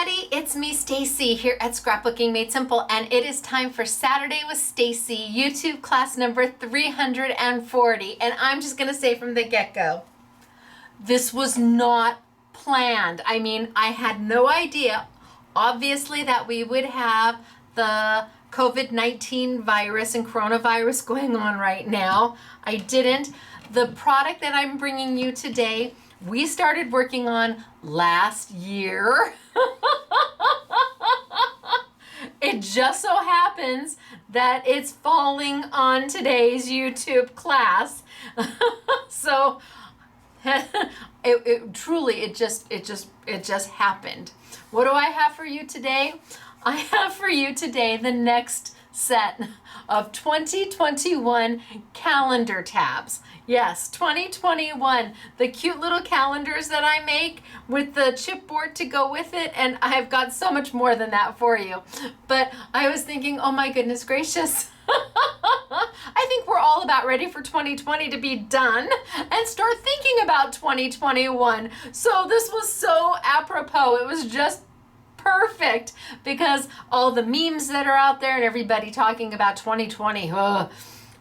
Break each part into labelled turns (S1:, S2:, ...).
S1: everybody, it's me Stacey here at Scrapbooking Made Simple, and it is time for Saturday with Stacey YouTube class number 340. And I'm just gonna say from the get-go, this was not planned. I mean, I had no idea obviously that we would have the COVID-19 virus and coronavirus going on right now. I didn't. The product that I'm bringing you today, we started working on last year. It just so happens that it's falling on today's YouTube class. So it just happened. What do I have for you today? I have for you today the next set of 2021 calendar tabs. Yes, 2021, the cute little calendars that I make with the chipboard to go with it, and I've got so much more than that for you. But I was thinking, oh my goodness gracious, I think we're all about ready for 2020 to be done and start thinking about 2021. So this was so apropos. It was just perfect because all the memes that are out there and everybody talking about 2020,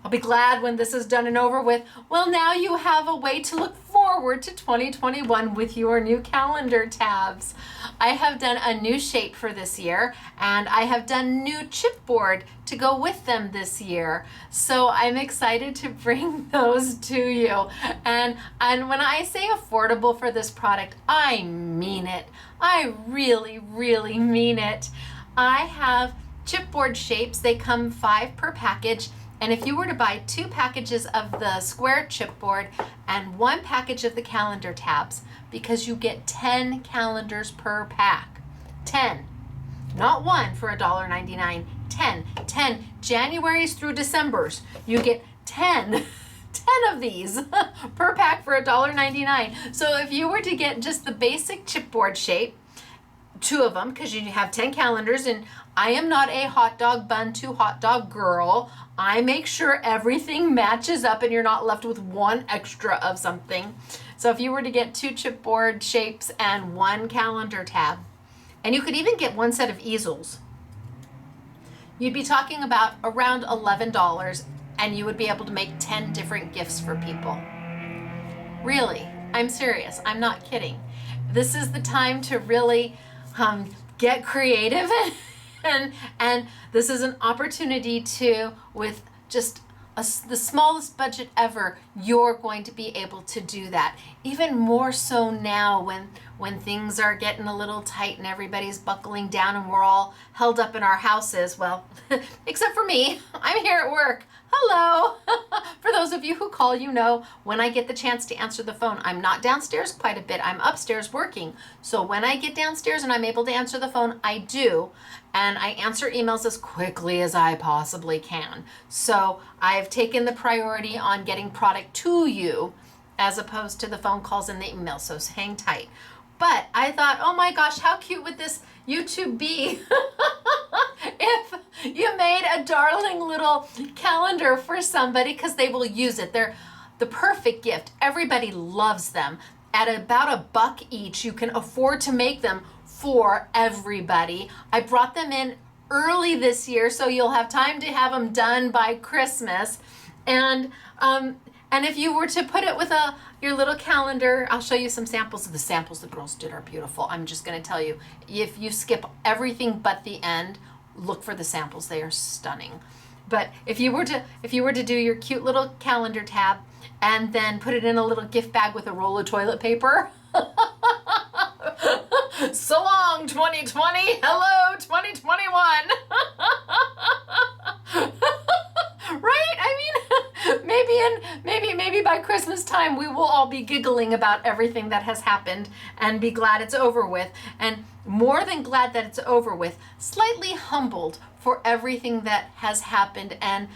S1: I'll be glad when this is done and over with. Well, now you have a way to look forward to 2021 with your new calendar tabs. I have done a new shape for this year, and I have done new chipboard to go with them this year. So I'm excited to bring those to you. And when I say affordable for this product, I mean it. I really, really mean it. I have chipboard shapes. They come 5 per package. And if you were to buy 2 packages of the square chipboard and 1 package of the calendar tabs, because you get 10 calendars per pack. 10. Not 1 for $1.99. 10 January's through December's. You get 10 of these per pack for $1.99. So if you were to get just the basic chipboard shape, 2 of them, because you have 10 calendars, and I am not a hot dog bun to hot dog girl. I make sure everything matches up and you're not left with 1 extra of something. So if you were to get 2 chipboard shapes and 1 calendar tab, and you could even get 1 set of easels, you'd be talking about around $11, and you would be able to make 10 different gifts for people. Really, I'm serious. I'm not kidding. This is the time to really get creative and this is an opportunity to, with just the smallest budget ever, you're going to be able to do that. Even more so now when things are getting a little tight and everybody's buckling down and we're all held up in our houses. Well, except for me, I'm here at work. Hello. For those of you who call, you know, when I get the chance to answer the phone, I'm not downstairs quite a bit. I'm upstairs working. So when I get downstairs and I'm able to answer the phone, I do. And I answer emails as quickly as I possibly can. So I've taken the priority on getting product to you as opposed to the phone calls and the emails. So hang tight. But I thought, oh my gosh, how cute would this YouTube be if you made a darling little calendar for somebody, because they will use it. They're the perfect gift. Everybody loves them. At about $1 each, you can afford to make them for everybody. I brought them in early this year, so you'll have time to have them done by Christmas. And if you were to put it with your little calendar, I'll show you some samples. The samples the girls did are beautiful. I'm just going to tell you, if you skip everything but the end, look for the samples. They are stunning. But if you were to do your cute little calendar tab and then put it in a little gift bag with a roll of toilet paper, so long 2020, hello 2021. Right? I mean, maybe by Christmas time we will all be giggling about everything that has happened and be glad it's over with. And more than glad that it's over with, slightly humbled for everything that has happened, and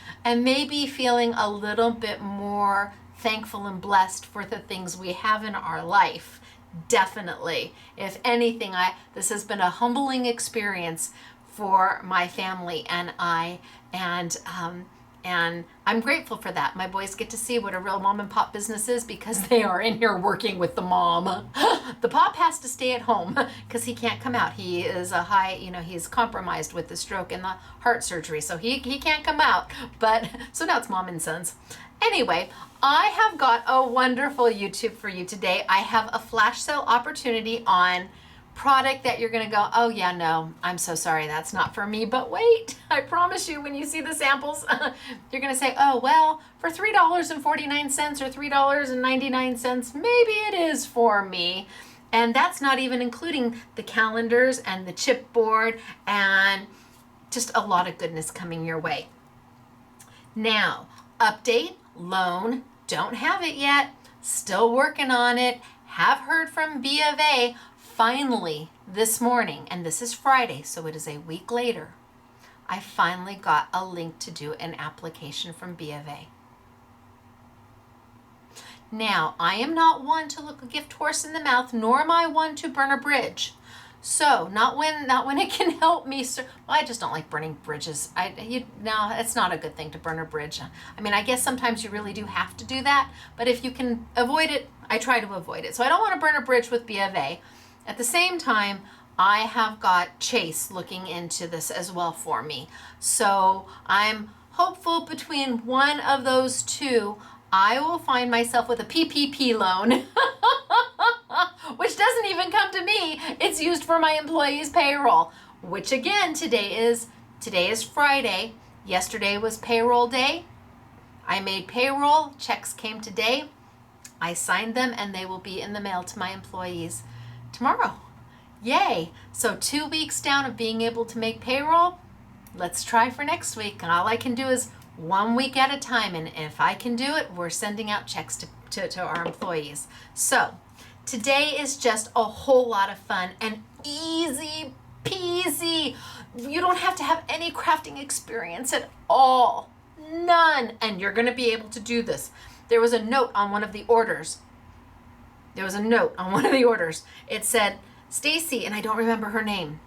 S1: maybe feeling a little bit more thankful and blessed for the things we have in our life. Definitely. If anything, this has been a humbling experience for my family and I, and And I'm grateful for that. My boys get to see what a real mom and pop business is because they are in here working with the mom. The pop has to stay at home because he can't come out. He is a high, he's compromised with the stroke and the heart surgery. So he can't come out. But so now it's mom and sons. Anyway, I have got a wonderful YouTube for you today. I have a flash sale opportunity on product that you're gonna go, oh yeah, no, I'm so sorry, that's not for me. But wait, I promise you, when you see the samples, you're gonna say, oh, well, for $3.49 or $3.99, maybe it is for me. And that's not even including the calendars and the chipboard and just a lot of goodness coming your way. Now, update, loan, don't have it yet, still working on it, have heard from B of A. Finally, this morning, and this is Friday, so it is a week later, I finally got a link to do an application from B of A. Now, I am not one to look a gift horse in the mouth, nor am I one to burn a bridge. So, not when it can help me. Well, I just don't like burning bridges. No, it's not a good thing to burn a bridge. I mean, I guess sometimes you really do have to do that, but if you can avoid it, I try to avoid it. So I don't want to burn a bridge with B of A. At the same time, I have got Chase looking into this as well for me. So I'm hopeful between one of those two, I will find myself with a PPP loan, which doesn't even come to me. It's used for my employees' payroll, which again, today is Friday. Yesterday was payroll day. I made payroll, checks came today. I signed them and they will be in the mail to my employees tomorrow. Yay. So 2 weeks down of being able to make payroll. Let's try for next week. And all I can do is 1 week at a time. And if I can do it, we're sending out checks to our employees. So today is just a whole lot of fun and easy peasy. You don't have to have any crafting experience at all. None. And you're going to be able to do this. There was a note on one of the orders. It said, Stacey, and I don't remember her name.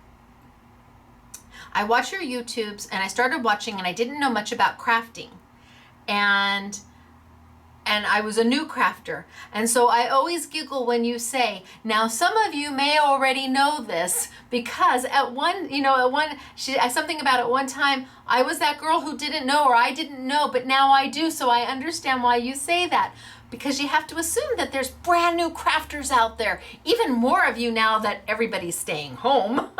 S1: I watch your YouTubes and I started watching and I didn't know much about crafting. And I was a new crafter. And so I always giggle when you say, now some of you may already know this because something about at one time, I was that girl who didn't know or I didn't know, but now I do. So I understand why you say that. Because you have to assume that there's brand new crafters out there. Even more of you now that everybody's staying home.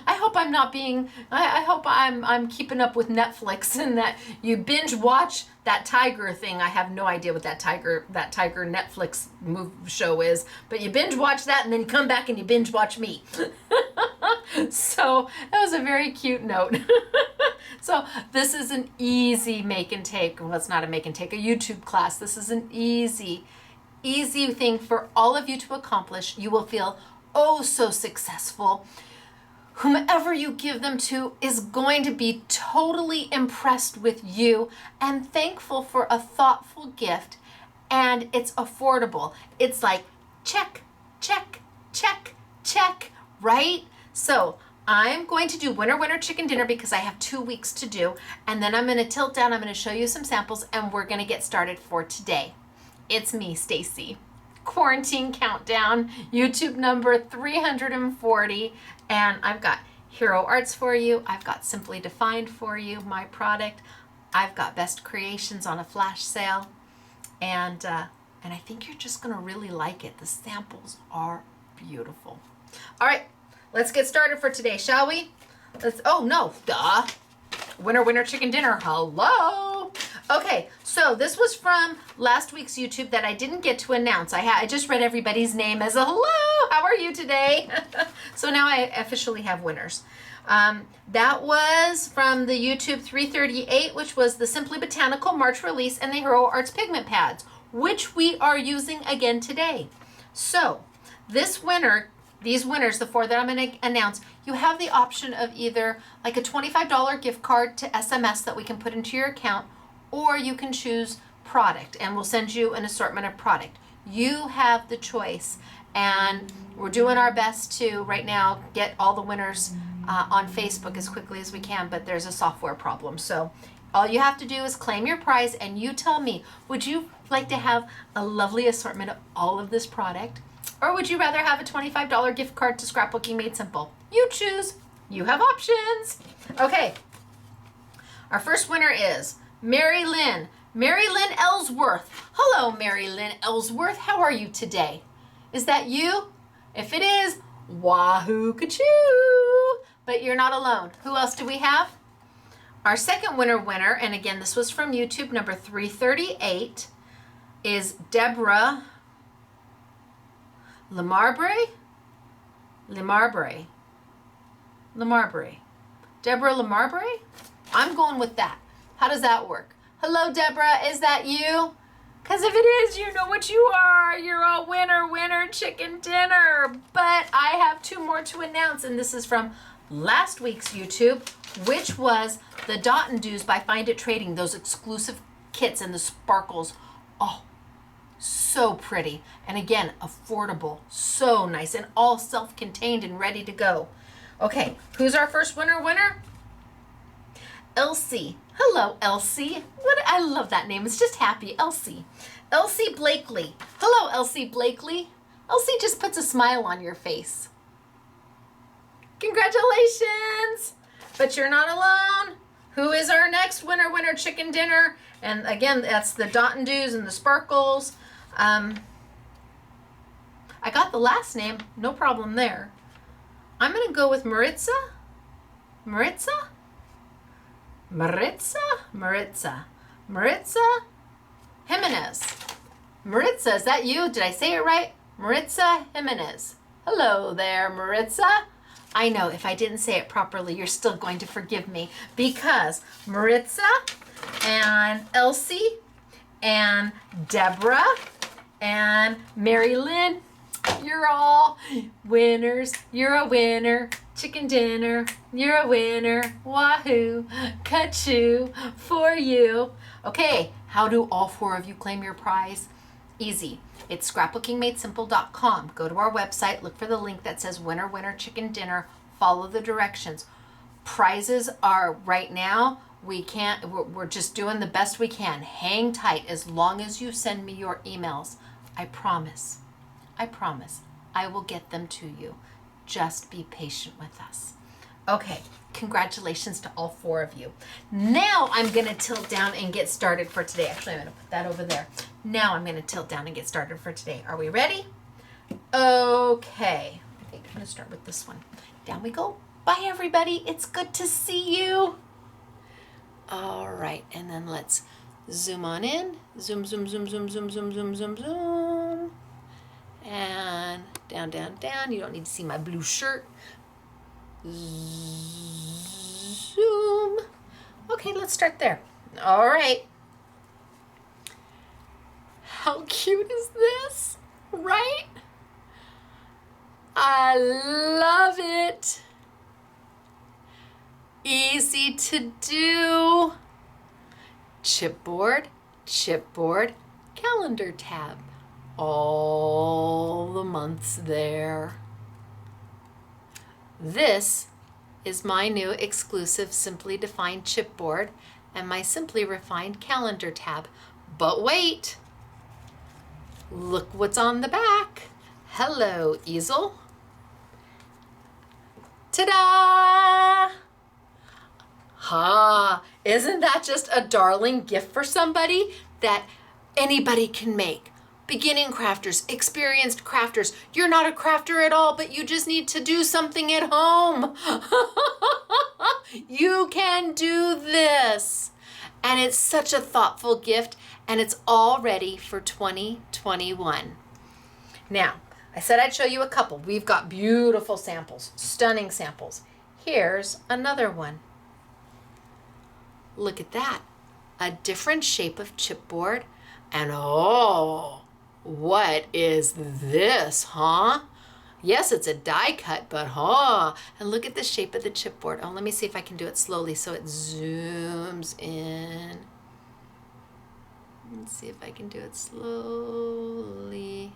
S1: I hope I'm keeping up with Netflix and that you binge watch that tiger thing. I have no idea what that tiger Netflix show is, but you binge watch that and then you come back and you binge watch me. So that was a very cute note. So this is an easy make and take. Well, it's not a make and take, a YouTube class. This is an easy thing for all of you to accomplish. You will feel oh so successful. Whomever you give them to is going to be totally impressed with you and thankful for a thoughtful gift, and it's affordable. It's like check, check, check, check, right? So I'm going to do winner chicken dinner because I have 2 weeks to do, and then I'm going to tilt down, I'm going to show you some samples, and we're going to get started for today. It's me, Stacey. Quarantine countdown, YouTube number 340, and I've got Hero Arts for you. I've got Simply Defined for you, my product. I've got Best Creations on a flash sale, and I think you're just gonna really like it. The samples are beautiful. All right, let's get started for today, shall we? Winner chicken dinner. Hello. Okay, so this was from last week's YouTube that I didn't get to announce. I just read everybody's name as a hello, how are you today? So now I officially have winners. That was from the YouTube 338, which was the Simply Botanical March release and the Hero Arts Pigment Pads, which we are using again today. So these winners, the four that I'm going to announce, you have the option of either like a $25 gift card to SMS that we can put into your account, or you can choose product and we'll send you an assortment of product. You have the choice, and we're doing our best to right now get all the winners on Facebook as quickly as we can, but there's a software problem. So all you have to do is claim your prize, and you tell me, would you like to have a lovely assortment of all of this product, or would you rather have a $25 gift card to Scrapbooking Made Simple? You choose. You have options. Okay. Our first winner is Mary Lynn. Mary Lynn Ellsworth. Hello, Mary Lynn Ellsworth. How are you today? Is that you? If it is, wahoo kachoo. But you're not alone. Who else do we have? Our second winner, and again, this was from YouTube, number 338, is Deborah Lemarbre. Deborah Lemarbre? I'm going with that. How does that work? Hello, Deborah. Is that you? Because if it is, you know what you are. You're a winner, chicken dinner. But I have two more to announce, and this is from last week's YouTube, which was the Dot and Do's by Find It Trading, those exclusive kits and the sparkles. Oh, so pretty. And again, affordable, so nice, and all self-contained and ready to go. Okay, who's our first winner? Elsie. Hello, Elsie. I love that name. It's just happy. Elsie. Elsie Blakely. Hello, Elsie Blakely. Elsie just puts a smile on your face. Congratulations. But you're not alone. Who is our next winner, chicken dinner? And again, that's the Dot and Do's and the sparkles. I got the last name. No problem there. I'm going to go with Maritza. Jimenez. Maritza, is that you? Did I say it right? Maritza Jimenez. Hello there, Maritza. I know if I didn't say it properly, you're still going to forgive me, because Maritza and Elsie and Deborah and Mary Lynn, you're all winners. You're a winner. Chicken dinner. You're a winner. Wahoo. Kachoo for you. Okay, how do all four of you claim your prize? Easy. It's scrapbookingmadesimple.com. Go to our website, look for the link that says winner, chicken dinner. Follow the directions. Prizes are right now, we're just doing the best we can. Hang tight as long as you send me your emails. I promise, I will get them to you. Just be patient with us. Okay, congratulations to all four of you. Now I'm gonna tilt down and get started for today. Actually, I'm gonna put that over there. Now I'm gonna tilt down and get started for today. Are we ready? Okay, I think I'm gonna start with this one. Down we go. Bye everybody, it's good to see you. All right, and then let's zoom on in. Zoom. And down. You don't need to see my blue shirt. Zoom. Okay, let's start there. All right. How cute is this? Right? I love it. Easy to do. Chipboard, calendar tab. All the months there. This is my new exclusive Simply Defined chipboard and my Simply Refined calendar tab. But wait, look what's on the back. Hello, Easel. Ta-da! Isn't that just a darling gift for somebody that anybody can make? Beginning crafters, experienced crafters. You're not a crafter at all, but you just need to do something at home. You can do this. And it's such a thoughtful gift, and it's all ready for 2021. Now, I said I'd show you a couple. We've got beautiful samples, stunning samples. Here's another one. Look at that. A different shape of chipboard. And oh, what is this, huh? Yes, it's a die cut, but and look at the shape of the chipboard. Oh, let me see if I can do it slowly so it zooms in. Let's see if I can do it slowly.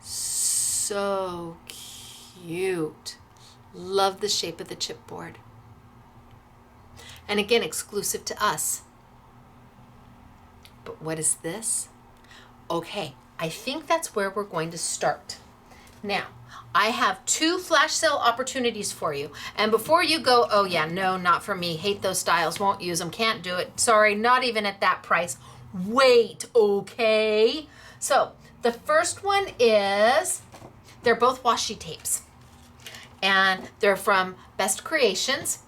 S1: So cute. Love the shape of the chipboard. And again, exclusive to us. But what is this? Okay, I think that's where we're going to start. Now, I have 2 flash sale opportunities for you. And before you go, oh yeah, no, not for me, hate those styles, won't use them, can't do it, sorry, not even at that price. Wait, okay? So, the first one is, they're both washi tapes. And they're from Best Creations.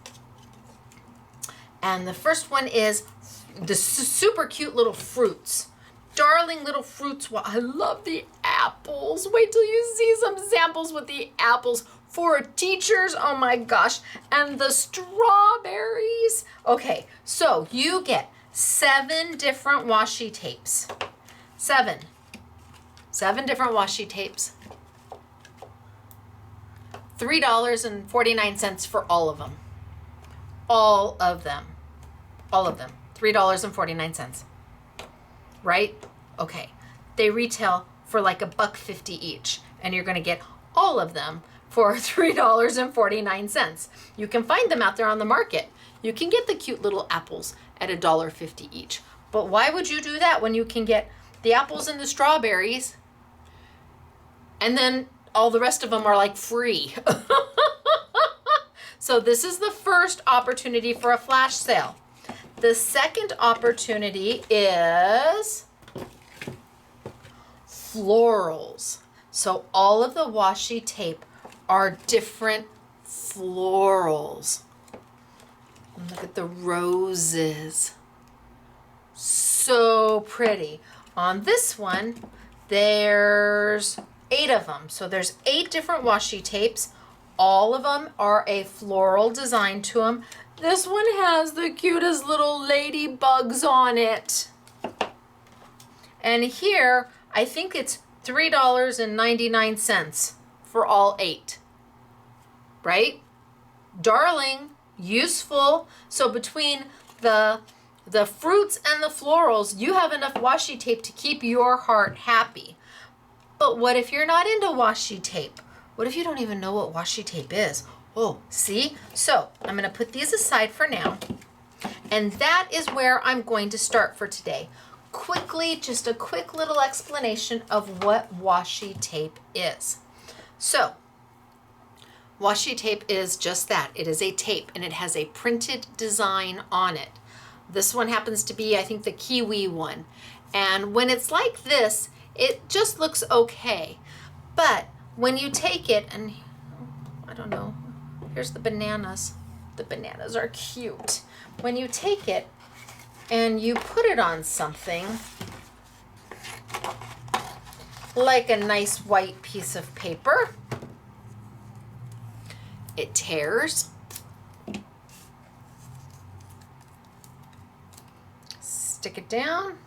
S1: And the first one is the super cute little fruits. Darling little fruits. I love the apples. Wait till you see some samples with the apples for teachers. Oh my gosh. And the strawberries. Okay, so you get 7 different washi tapes. 7 different washi tapes. $3.49 for all of them. All of them. All of them. $3.49. Right? Okay. They retail for like $1.50 each, and you're going to get all of them for $3.49. You can find them out there on the market. You can get the cute little apples at $1.50 each. But why would you do that when you can get the apples and the strawberries, and then all the rest of them are like free? So this is the first opportunity for a flash sale. The second opportunity is florals. So all of the washi tape are different florals. Look at the roses. So pretty. On this one, there's 8 of them. So there's 8 different washi tapes. All of them are a floral design to them. This one has the cutest little ladybugs on it. And here, I think it's $3.99 for all 8. Right? Darling, useful. So between the fruits and the florals, you have enough washi tape to keep your heart happy. But what if you're not into washi tape? What if you don't even know what washi tape is? Oh, see? So I'm going to put these aside for now. And that is where I'm going to start for today. Quickly, just a quick little explanation of what washi tape is. So, washi tape is just that. It is a tape, and it has a printed design on it. This one happens to be, I think, the kiwi one. And when it's like this, it just looks okay. But when you take it, and I don't know, here's the bananas. The bananas are cute. When you take it and you put it on something, like a nice white piece of paper, it tears. Stick it down.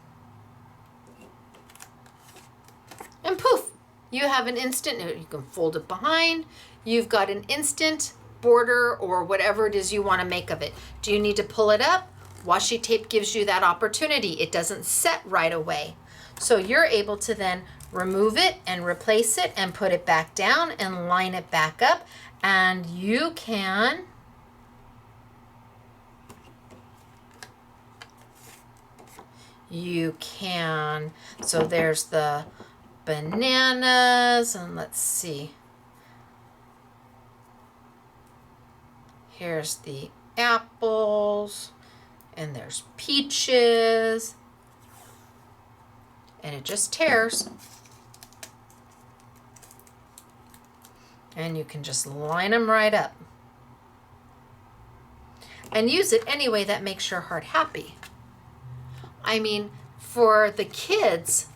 S1: And poof, you have an instant, you can fold it behind, you've got an instant border or whatever it is you want to make of it. Do you need to pull it up? Washi tape gives you that opportunity. It doesn't set right away. So you're able to then remove it and replace it and put it back down and line it back up, and you can so there's the bananas, and let's see, here's the apples, and there's peaches, and it just tears, and you can just line them right up and use it any way that makes your heart happy. I mean, for the kids,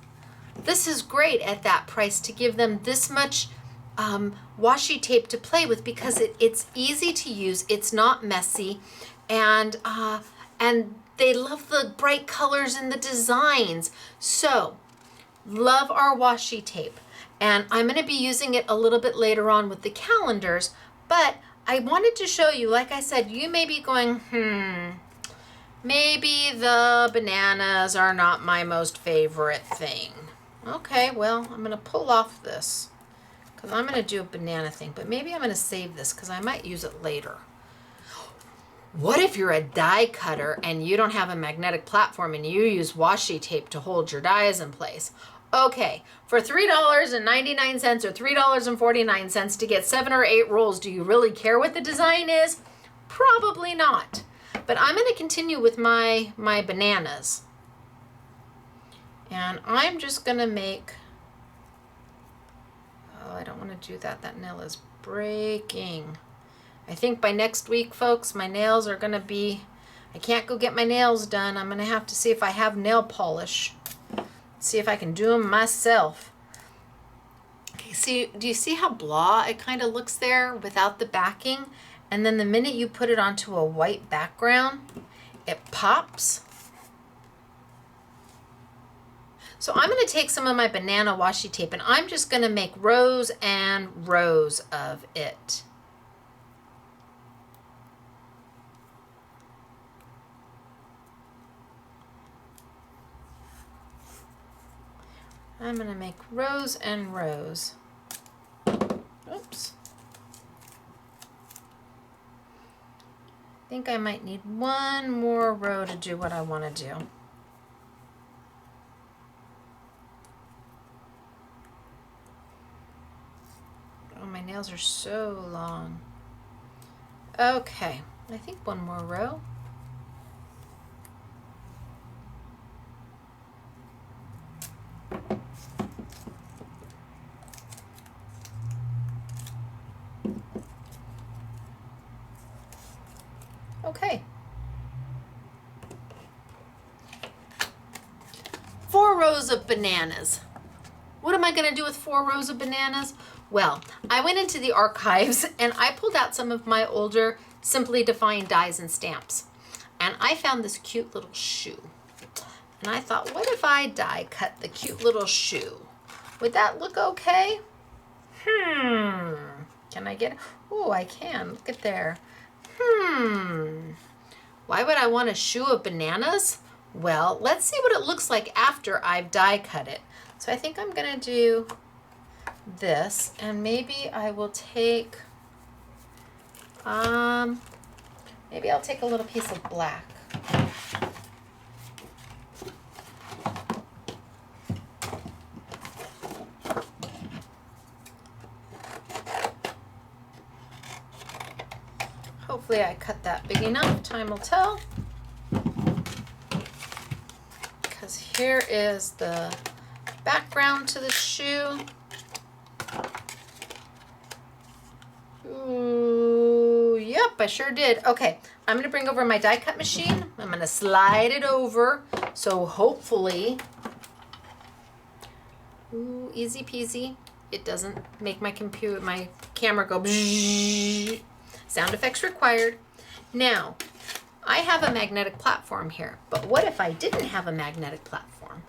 S1: this is great at that price to give them this much washi tape to play with, because it's easy to use, it's not messy, and they love the bright colors and the designs. So, love our washi tape. And I'm going to be using it a little bit later on with the calendars, but I wanted to show you, like I said, you may be going, maybe the bananas are not my most favorite thing. Okay, well, I'm going to pull off this, because I'm going to do a banana thing, but maybe I'm going to save this because I might use it later. What if you're a die cutter and you don't have a magnetic platform and you use washi tape to hold your dies in place? Okay, for $3.99 or $3.49 to get 7 or 8 rolls, do you really care what the design is? Probably not. But I'm going to continue with my bananas. And I'm just going to make, oh, I don't want to do that. That nail is breaking. I think by next week, folks, my nails are going to be, I can't go get my nails done. I'm going to have to see if I have nail polish. See if I can do them myself. Okay, see, do you see how blah it kind of looks there without the backing? And then the minute you put it onto a white background, it pops. So I'm going to take some of my banana washi tape and I'm just going to make rows and rows of it. I'm going to make rows and rows. Oops. I think I might need one more row to do what I want to do. Oh, my nails are so long. Okay, I think one more row. Okay. 4 rows of bananas. What am I going to do with 4 rows of bananas? Well, I went into the archives and I pulled out some of my older Simply Defined dies and stamps. And I found this cute little shoe. And I thought, what if I die cut the cute little shoe? Would that look okay? Can I get it? Oh, I can. Look at there. Why would I want a shoe of bananas? Well, let's see what it looks like after I've die cut it. So I think I'm going to do this, and maybe I will take, maybe I'll take a little piece of black. Hopefully I cut that big enough, time will tell. Because here is the background to the shoe. Ooh, yep, I sure did. Okay, I'm going to bring over my die cut machine. I'm going to slide it over. So hopefully, ooh, easy peasy. It doesn't make my camera go bzzz. Sound effects required. Now, I have a magnetic platform here, but what if I didn't have a magnetic platform?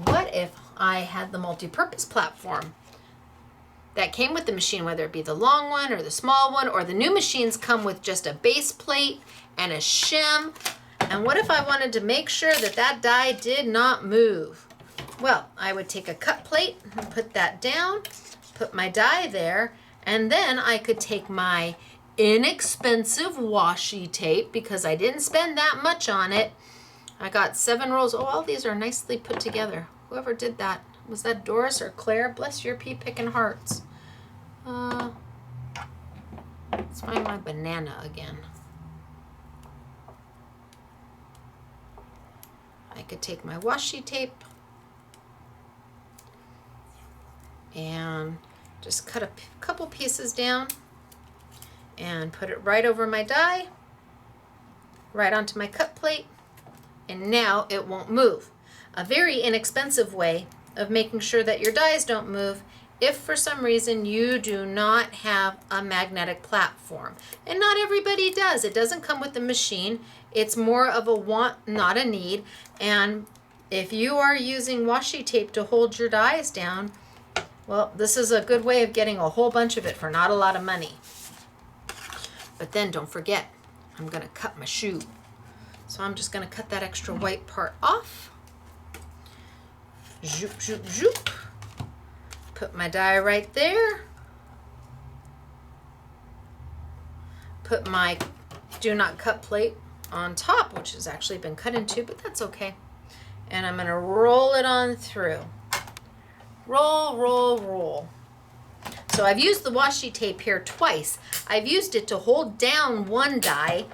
S1: What if I had the multi-purpose platform that came with the machine, whether it be the long one or the small one, or the new machines come with just a base plate and a shim? And what if I wanted to make sure that that die did not move? Well, I would take a cut plate and put that down, put my die there, and then I could take my inexpensive washi tape, because I didn't spend that much on it. I got 7 rolls. Oh, all these are nicely put together. Whoever did that, was that Doris or Claire? Bless your pea picking hearts. Let's find my banana again. I could take my washi tape and just cut a couple pieces down and put it right over my die, right onto my cut plate, and now it won't move. A very inexpensive way of making sure that your dies don't move if for some reason you do not have a magnetic platform. And not everybody does. It doesn't come with the machine. It's more of a want, not a need. And if you are using washi tape to hold your dies down, well, this is a good way of getting a whole bunch of it for not a lot of money. But then don't forget, I'm going to cut my shoe. So I'm just going to cut that extra white part off. Zoop, zoop, zoop. Put my die right there. put my do not cut plate on top, which has actually been cut in two, but that's okay. And I'm gonna roll it on through. Roll, roll, roll. So I've used the washi tape here twice. I've used it to hold down one die,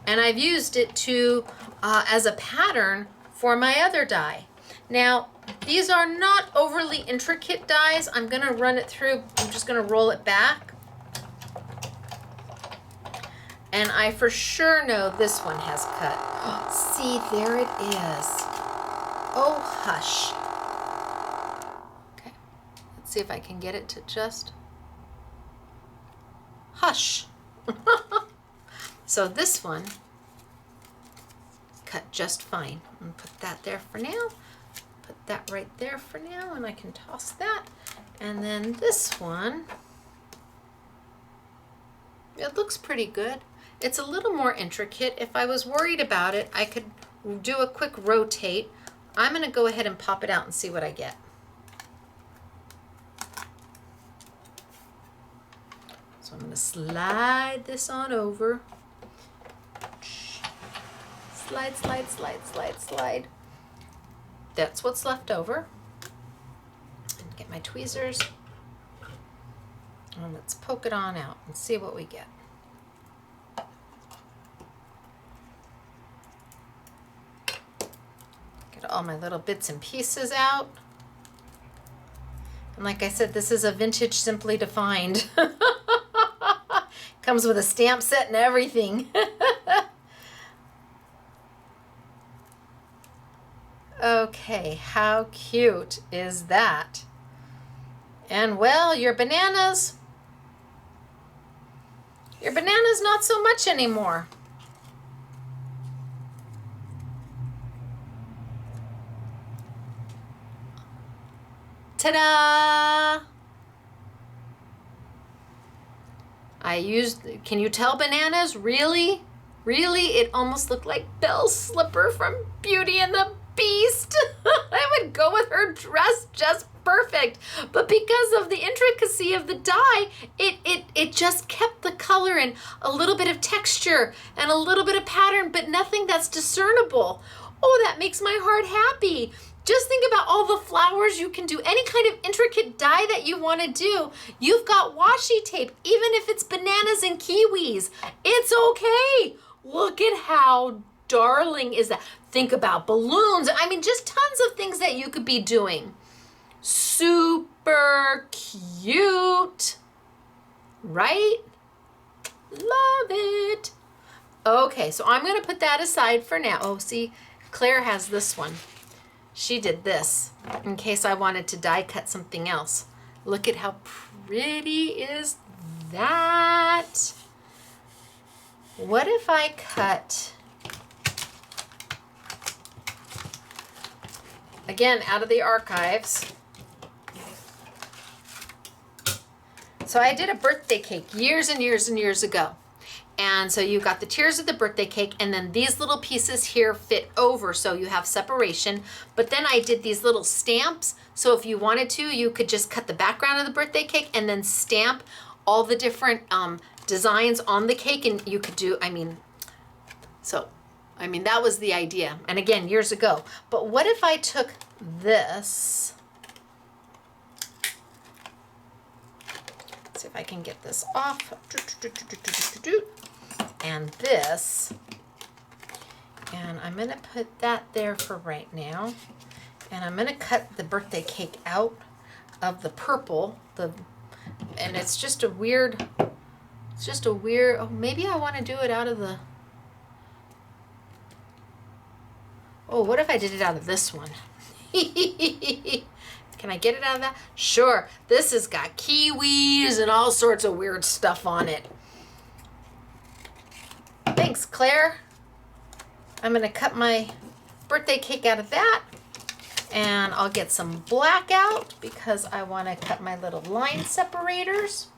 S1: and I've used it to as a pattern for my other die. Now, these are not overly intricate dies. I'm gonna run it through, I'm just gonna roll it back. And I for sure know this one has cut. See, there it is. Oh, hush. Okay, let's see if I can get it to just hush. So this one cut just fine. I'm gonna put that there for now. Put that right there for now, and I can toss that. And then this one, it looks pretty good. It's a little more intricate. If I was worried about it, I could do a quick rotate. I'm gonna go ahead and pop it out and see what I get. So I'm gonna slide this on over. Slide, slide, slide, slide, slide. That's what's left over. And get my tweezers. And let's poke it on out and see what we get. Get all my little bits and pieces out. And like I said, this is a vintage Simply Defined. Comes with a stamp set and everything. Okay, how cute is that? And well, your bananas not so much anymore. Ta-da! I used, can you tell bananas? Really? Really? It almost looked like Belle's slipper from Beauty and the Beast. I would go with her dress just perfect. But because of the intricacy of the dye, it just kept the color and a little bit of texture and a little bit of pattern, but nothing that's discernible. Oh, that makes my heart happy. Just think about all the flowers you can do, any kind of intricate dye that you want to do. You've got washi tape, even if it's bananas and kiwis. It's okay. Look at how darling is that. Think about balloons. I mean, just tons of things that you could be doing. Super cute, right? Love it. Okay, so I'm going to put that aside for now. Oh, see, Claire has this one. She did this in case I wanted to die cut something else. Look at how pretty is that? What if I cut, again, out of the archives. So I did a birthday cake years and years and years ago. And so you got the tiers of the birthday cake, and then these little pieces here fit over, so you have separation. But then I did these little stamps, so if you wanted to, you could just cut the background of the birthday cake and then stamp all the different designs on the cake, and you could do, that was the idea. And again, years ago. But what if I took this? Let's see if I can get this off. And this, and I'm gonna put that there for right now, and I'm gonna cut the birthday cake out of the purple, and it's just a weird, oh, maybe I want to do it out of the, oh, what if I did it out of this one? Can I get it out of that? Sure, this has got kiwis and all sorts of weird stuff on it. Thanks, Claire. I'm gonna cut my birthday cake out of that, and I'll get some black out because I wanna cut my little line separators.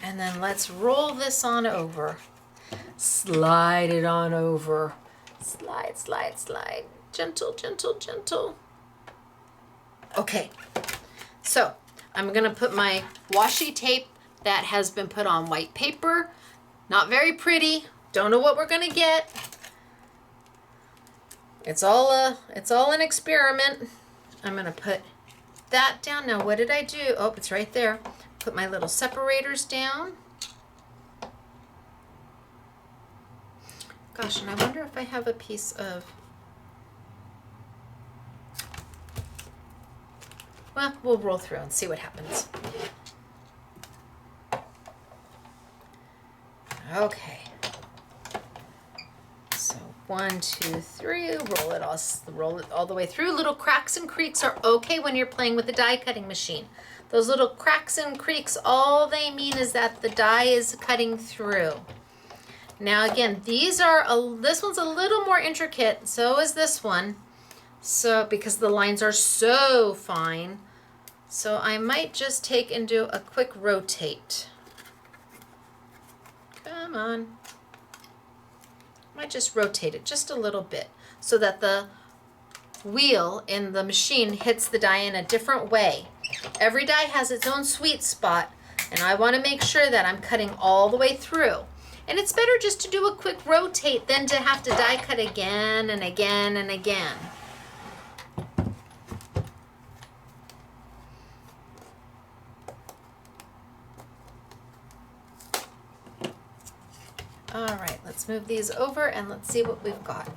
S1: And then let's roll this on over. Slide it on over. Slide, slide, slide. Gentle, gentle, gentle. Okay, so I'm gonna put my washi tape that has been put on white paper. Not very pretty. Don't know what we're gonna get. It's all an experiment. I'm gonna put that down. Now what did I do? Oh, it's right there. Put my little separators down. Gosh, and I wonder if I have a piece of, well, we'll roll through and see what happens. Okay. So 1, 2, 3, roll it all the way through. Little cracks and creaks are okay when you're playing with the die cutting machine. Those little cracks and creaks, all they mean is that the die is cutting through. Now again, this one's a little more intricate, so is this one. So, because the lines are so fine. So I might just take and do a quick rotate. Come on. Might just rotate it just a little bit so that the wheel in the machine hits the die in a different way. Every die has its own sweet spot, and I want to make sure that I'm cutting all the way through. And it's better just to do a quick rotate than to have to die cut again and again and again. All right, let's move these over and let's see what we've got.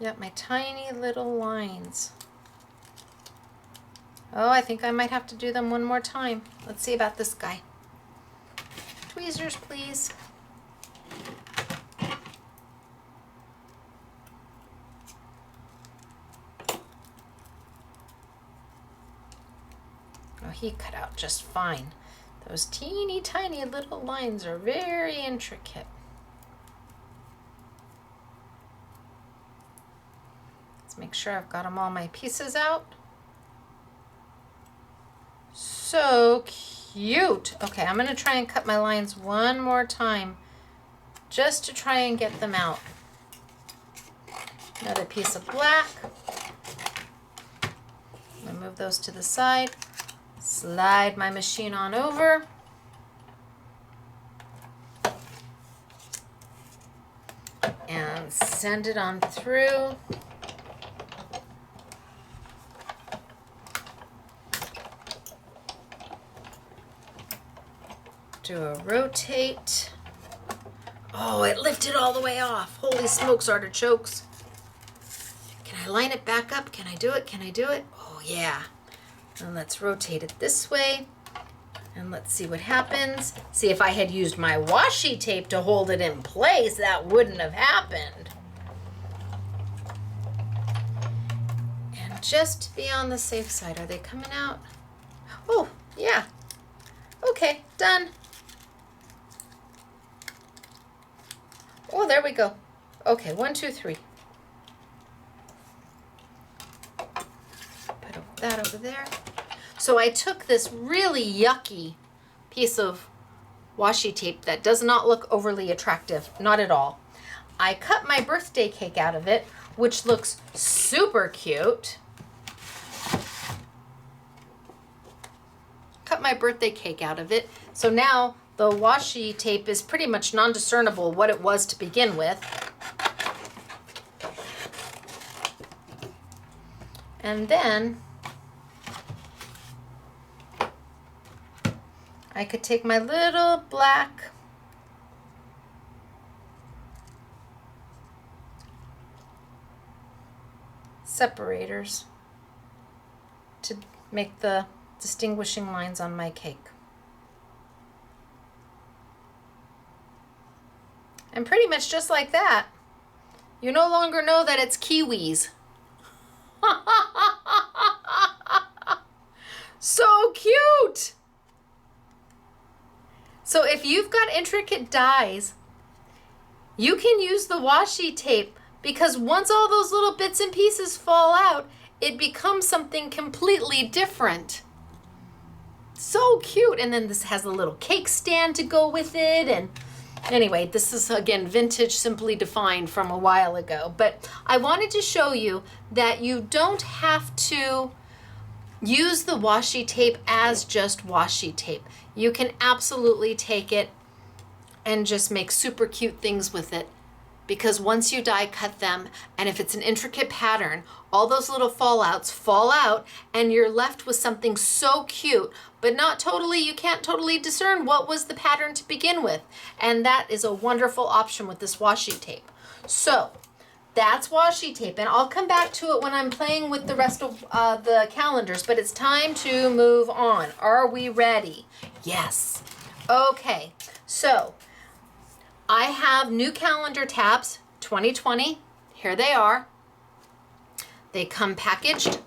S1: Yep, my tiny little lines. Oh, I think I might have to do them one more time. Let's see about this guy. Tweezers, please. Oh, he cut out just fine. Those teeny tiny little lines are very intricate. Let's make sure I've got all my pieces out. So cute. Okay, I'm going to try and cut my lines one more time just to try and get them out. Another piece of black. I'm going to move those to the side. Slide my machine on over. And send it on through. Do a rotate. Oh, it lifted all the way off. Holy smokes, artichokes. Can I line it back up? Can I do it? Can I do it? Oh, yeah. And let's rotate it this way. And let's see what happens. See, if I had used my washi tape to hold it in place, that wouldn't have happened. And just to be on the safe side, are they coming out? Oh, yeah. Okay, done. Oh, there we go. Okay, 1, 2, 3. Put that over there. So I took this really yucky piece of washi tape that does not look overly attractive, not at all. I cut my birthday cake out of it, which looks super cute. Cut my birthday cake out of it. So now the washi tape is pretty much non-discernible what it was to begin with. And then I could take my little black separators to make the distinguishing lines on my cake. And pretty much just like that, you no longer know that it's kiwis. So cute! So if you've got intricate dies, you can use the washi tape, because once all those little bits and pieces fall out, it becomes something completely different. So cute. And then this has a little cake stand to go with it, and Anyway, this is again vintage Simply Defined from a while ago, but I wanted to show you that you don't have to use the washi tape as just washi tape. You can absolutely take it and just make super cute things with it, because once you die cut them, and if it's an intricate pattern, all those little fallouts fall out and you're left with something so cute, but not totally, you can't totally discern what was the pattern to begin with. And that is a wonderful option with this washi tape. So that's washi tape, and I'll come back to it when I'm playing with the rest of the calendars, but it's time to move on. Are we ready? Yes. Okay, so I have new calendar tabs, 2020. Here they are. They come packaged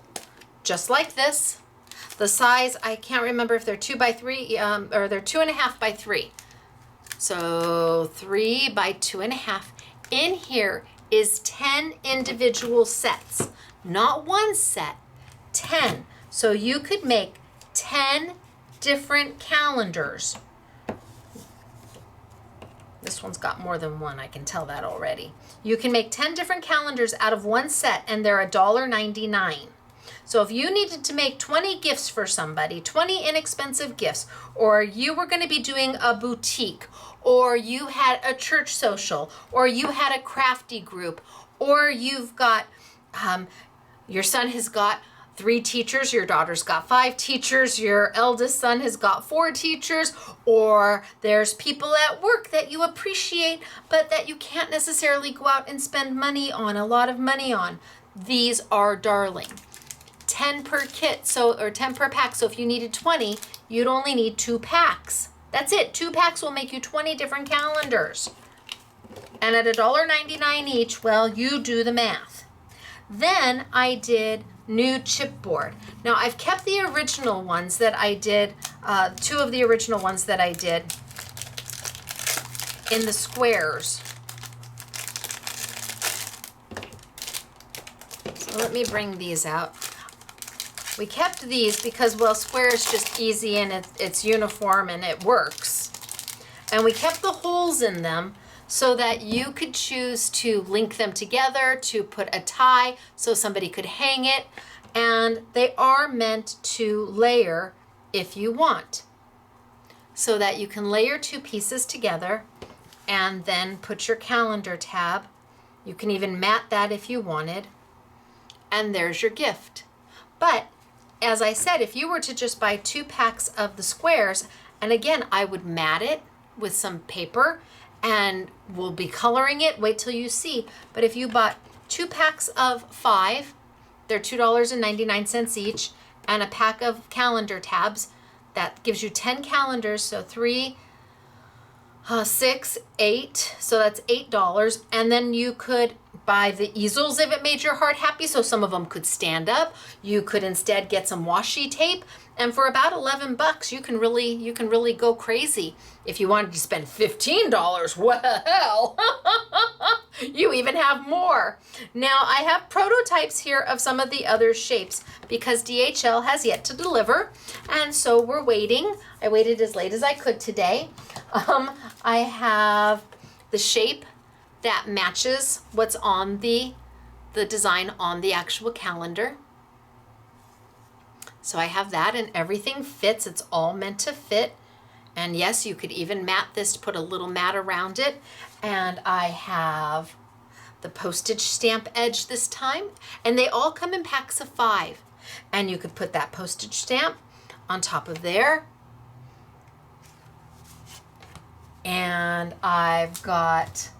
S1: just like this. The size, I can't remember if they're 2 by 3 or they're 2.5 by 3. So 3 by 2.5. In here is 10 individual sets, not one set, 10. So you could make 10 different calendars. This one's got more than one, I can tell that already. You can make 10 different calendars out of one set, and they're $1.99. So if you needed to make 20 gifts for somebody, 20 inexpensive gifts, or you were going to be doing a boutique, or you had a church social, or you had a crafty group, or you've got, your son has got 3 teachers, your daughter's got 5 teachers, your eldest son has got 4 teachers, or there's people at work that you appreciate, but that you can't necessarily go out and spend money on, a lot of money on. These are darling. 10 per kit, or 10 per pack. So if you needed 20, you'd only need 2 packs. That's it. 2 packs will make you 20 different calendars. And at $1.99 each, well, you do the math. Then I did new chipboard. Now I've kept the original ones that I did, 2 of the original ones that I did in the squares. So let me bring these out. We kept these because, well, square is just easy and it's uniform and it works. And we kept the holes in them so that you could choose to link them together, to put a tie so somebody could hang it. And they are meant to layer if you want, so that you can layer 2 pieces together and then put your calendar tab. You can even mat that if you wanted. And there's your gift. But as I said, if you were to just buy 2 packs of the squares, and again, I would mat it with some paper and we'll be coloring it, wait till you see. But if you bought 2 packs of 5, they're $2.99 each, and a pack of calendar tabs, that gives you 10 calendars, so 3, 6, 8, so that's $8. And then you could buy the easels if it made your heart happy, so some of them could stand up. You could instead get some washi tape, and for about $11 you can really go crazy. If you wanted to spend $15, well, you even have more. Now I have prototypes here of some of the other shapes because DHL has yet to deliver, and so we're waiting. I waited as late as I could today. I have the shape that matches what's on the design on the actual calendar. So I have that, and everything fits. It's all meant to fit. And yes, you could even mat this to put a little mat around it. And I have the postage stamp edge this time, and they all come in packs of 5. And you could put that postage stamp on top of there. And I've got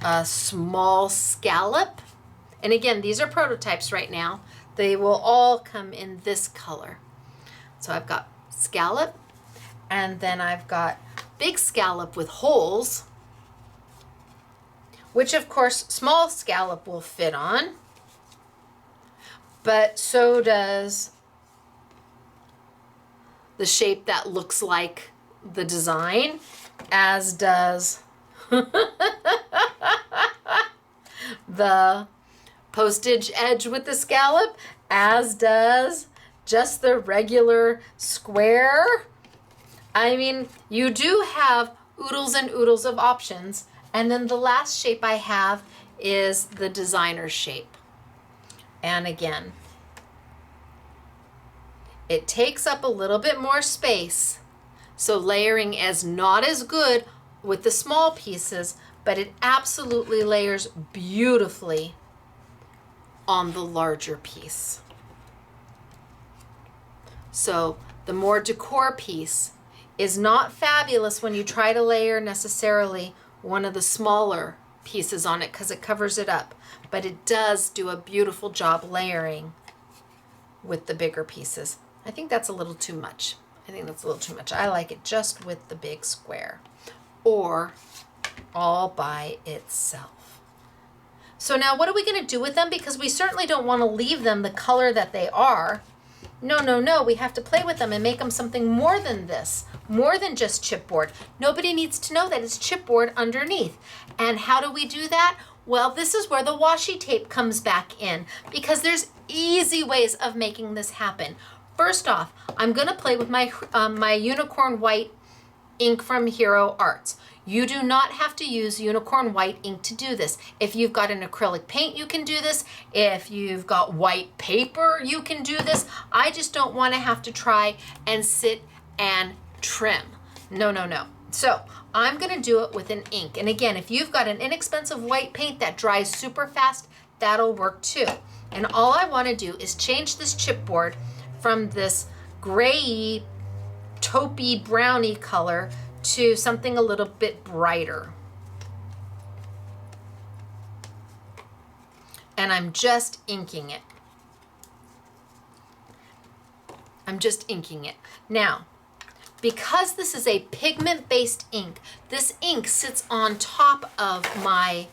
S1: a small scallop. And again, these are prototypes right now. They will all come in this color. So I've got scallop, and then I've got big scallop with holes, which of course small scallop will fit on, but so does the shape that looks like the design, as does the postage edge with the scallop, as does just the regular square. I mean, you do have, oodles and oodles of options. And then the last shape I have is the designer shape. And again, it takes up a little bit more space. So layering is not as good with the small pieces, but it absolutely layers beautifully on the larger piece. So the more decor piece is not fabulous when you try to layer necessarily one of the smaller pieces on it because it covers it up, but it does do a beautiful job layering with the bigger pieces. I think that's a little too much. I like it just with the big square or all by itself. So now what are we going to do with them? Because we certainly don't want to leave them the color that they are. No. We have to play with them and make them something more than this, more than just chipboard. Nobody needs to know that it's chipboard underneath. And how do we do that? Well, this is where the washi tape comes back in because there's easy ways of making this happen. First off, I'm going to play with my my unicorn white ink from Hero Arts. You do not have to use unicorn white ink to do this. If you've got an acrylic paint, you can do this. If you've got white paper, you can do this. I just don't want to have to try and sit and trim. No. So I'm going to do it with an ink. And again, if you've got an inexpensive white paint that dries super fast, that'll work too. And all I want to do is change this chipboard from this gray, taupey, browny color to something a little bit brighter. And I'm just inking it. Now, because this is a pigment-based ink, this ink sits on top of my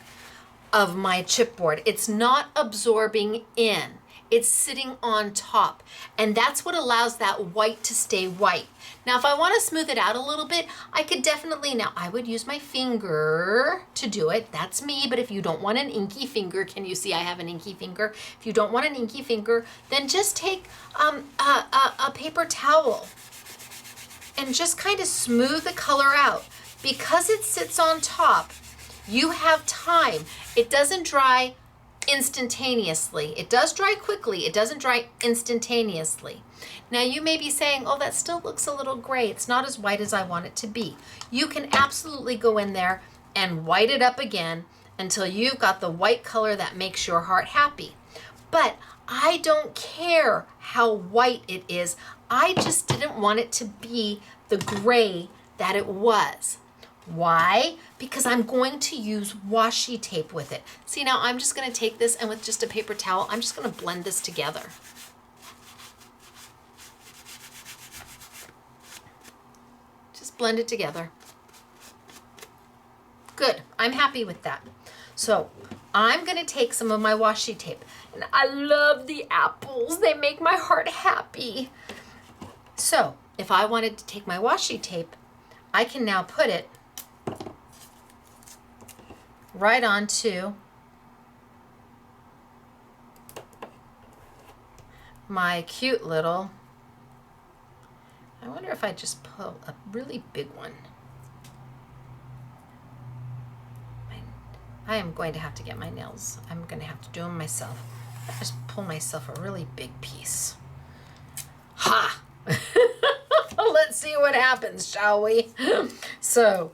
S1: chipboard. It's not absorbing in. It's sitting on top, and that's what allows that white to stay white. Now, if I want to smooth it out a little bit, I could definitely, now I would use my finger to do it. That's me, but if you don't want an inky finger, can you see I have an inky finger? If you don't want an inky finger, then just take a paper towel and just kind of smooth the color out. Because it sits on top, you have time. It doesn't dry instantaneously. It does dry quickly. It doesn't dry instantaneously. Now you may be saying, oh, that still looks a little gray. It's not as white as I want it to be. You can absolutely go in there and white it up again until you've got the white color that makes your heart happy. But I don't care how white it is. I just didn't want it to be the gray that it was. Why? Because I'm going to use washi tape with it. See, now I'm just going to take this and with just a paper towel, I'm just going to blend this together. Just blend it together. Good. I'm happy with that. So I'm going to take some of my washi tape. And I love the apples. They make my heart happy. So if I wanted to take my washi tape, I can now put it right onto my cute little, I wonder if I just pull a really big one. I am going to have to get my nails. I'm going to have to do them myself. Just pull myself a really big piece. Ha! Let's see what happens, shall we? So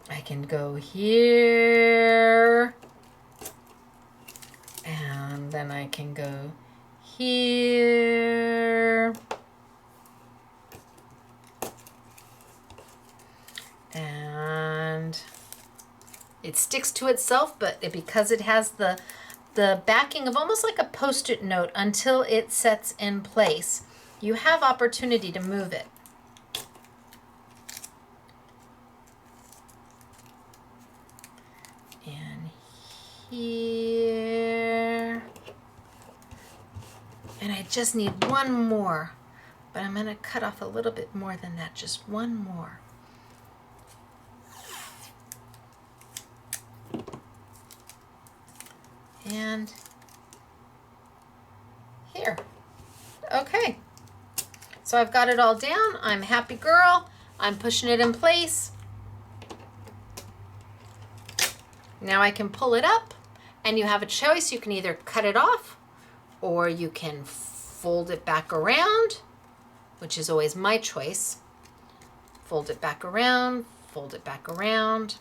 S1: I can go here, and then I can go here, and it sticks to itself, but because it has the backing of almost like a Post-it note until it sets in place, you have opportunity to move it. And here. And I just need one more, but I'm going to cut off a little bit more than that, just one more. And here. Okay. So I've got it all down. I'm a happy girl. I'm pushing it in place. Now I can pull it up, and you have a choice. You can either cut it off or you can fold it back around, which is always my choice. Fold it back around, fold it back around.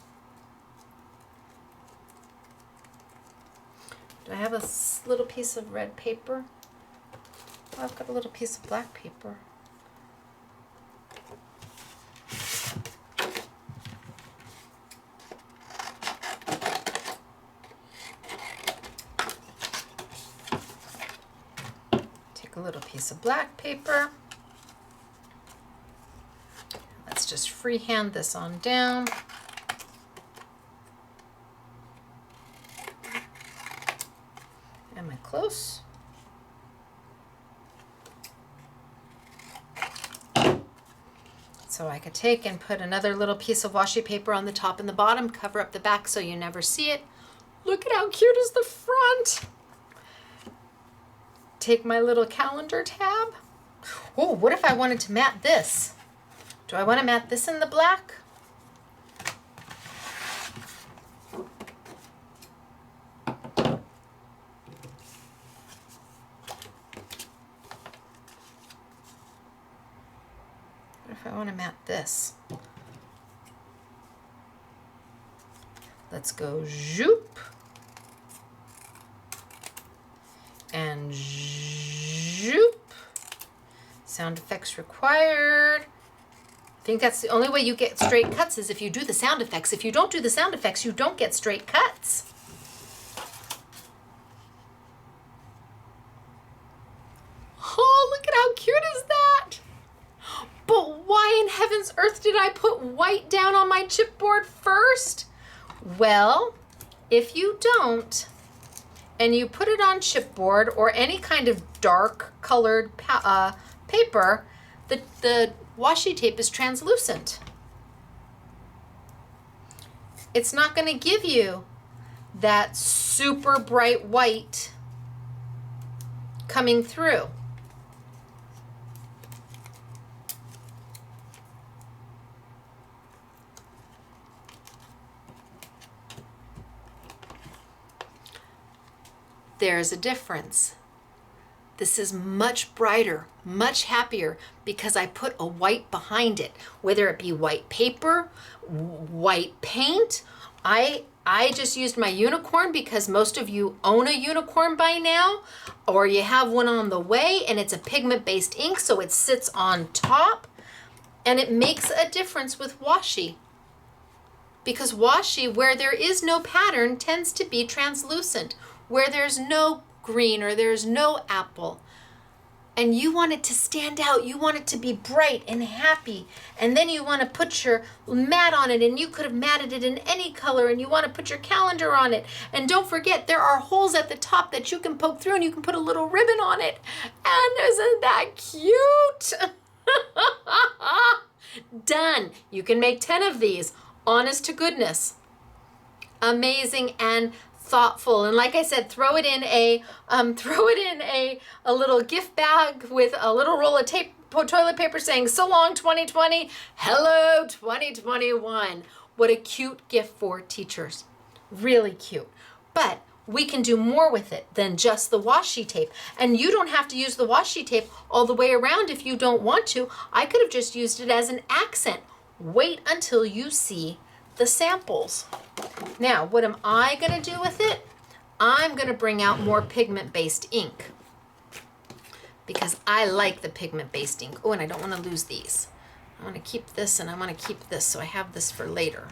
S1: Do I have a little piece of red paper? Oh, I've got a little piece of black paper. Take a little piece of black paper. Let's just freehand this on down. Am I close? So I could take and put another little piece of washi paper on the top and the bottom, cover up the back so you never see it. Look at how cute is the front. Take my little calendar tab. Oh, what if I wanted to mat this? Do I want to mat this in the black? I want to mat this. Let's go zoop and zoop. Sound effects required. I think that's the only way you get straight cuts is if you do the sound effects. If you don't do the sound effects, you don't get straight cuts. Oh, look at how cute is that? But why in heaven's earth did I put white down on my chipboard first? Well, if you don't, and you put it on chipboard or any kind of dark colored paper, the washi tape is translucent. It's not going to give you that super bright white coming through. There's a difference. This is much brighter, much happier because I put a white behind it, whether it be white paper, white paint. I just used my unicorn because most of you own a unicorn by now, or you have one on the way, and it's a pigment-based ink, so it sits on top, and it makes a difference with washi. Because washi, where there is no pattern, tends to be translucent. Where there's no green or there's no apple, and you want it to stand out, you want it to be bright and happy, and then you want to put your mat on it, and you could have matted it in any color, and you want to put your calendar on it, and don't forget there are holes at the top that you can poke through, and you can put a little ribbon on it. And isn't that cute? Done. You can make 10 of these. Honest to goodness. Amazing and thoughtful. And like I said, throw it in a little gift bag with a little roll of toilet paper saying so long 2020, hello 2021. What a cute gift for teachers. Really cute. But we can do more with it than just the washi tape. And you don't have to use the washi tape all the way around if you don't want to. I could have just used it as an accent. Wait until you see the samples. Now, what am I going to do with it? I'm going to bring out more pigment-based ink because I like the pigment-based ink. Oh, and I don't want to lose these. I want to keep this and I want to keep this, so I have this for later.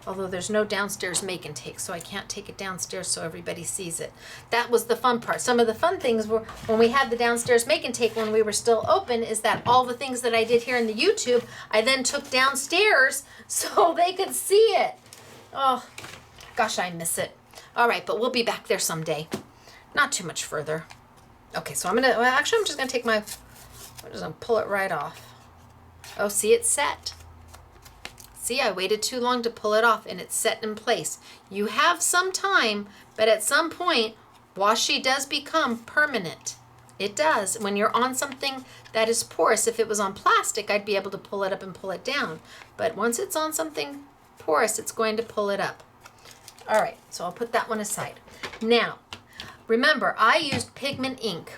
S1: Although there's no downstairs make and take, so I can't take it downstairs so everybody sees it. That was the fun part. Some of the fun things were when we had the downstairs make and take when we were still open, is that all the things that I did here in the YouTube, I then took downstairs so they could see it. Oh, gosh, I miss it. All right, but we'll be back there someday. Not too much further. Okay, so I'm just gonna take my, I'm just gonna pull it right off. Oh, see, it's set. See, I waited too long to pull it off and it's set in place. You have some time, but at some point, washi does become permanent. It does. When you're on something that is porous, if it was on plastic, I'd be able to pull it up and pull it down. But once it's on something porous, it's going to pull it up. All right, so I'll put that one aside. Now, remember, I used pigment ink.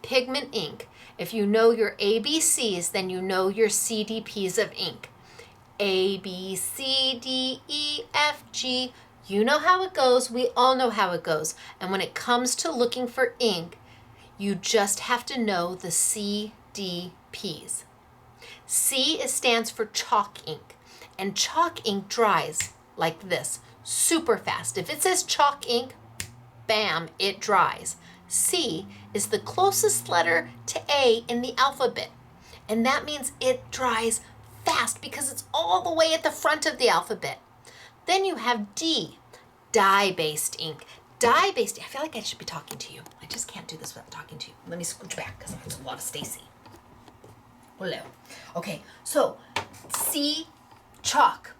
S1: Pigment ink. If you know your ABCs, then you know your CDPs of ink. A, B, C, D, E, F, G. You know how it goes. We all know how it goes. And when it comes to looking for ink, you just have to know the CDPs. C stands for chalk ink. And chalk ink dries like this, super fast. If it says chalk ink, bam, it dries. C is the closest letter to A in the alphabet. And that means it dries fast because it's all the way at the front of the alphabet. Then you have D, dye-based ink. Dye-based, I feel like I should be talking to you. I just can't do this without talking to you. Let me scooch back because there's a lot of Stacey. Hello. Okay, so C, chalk,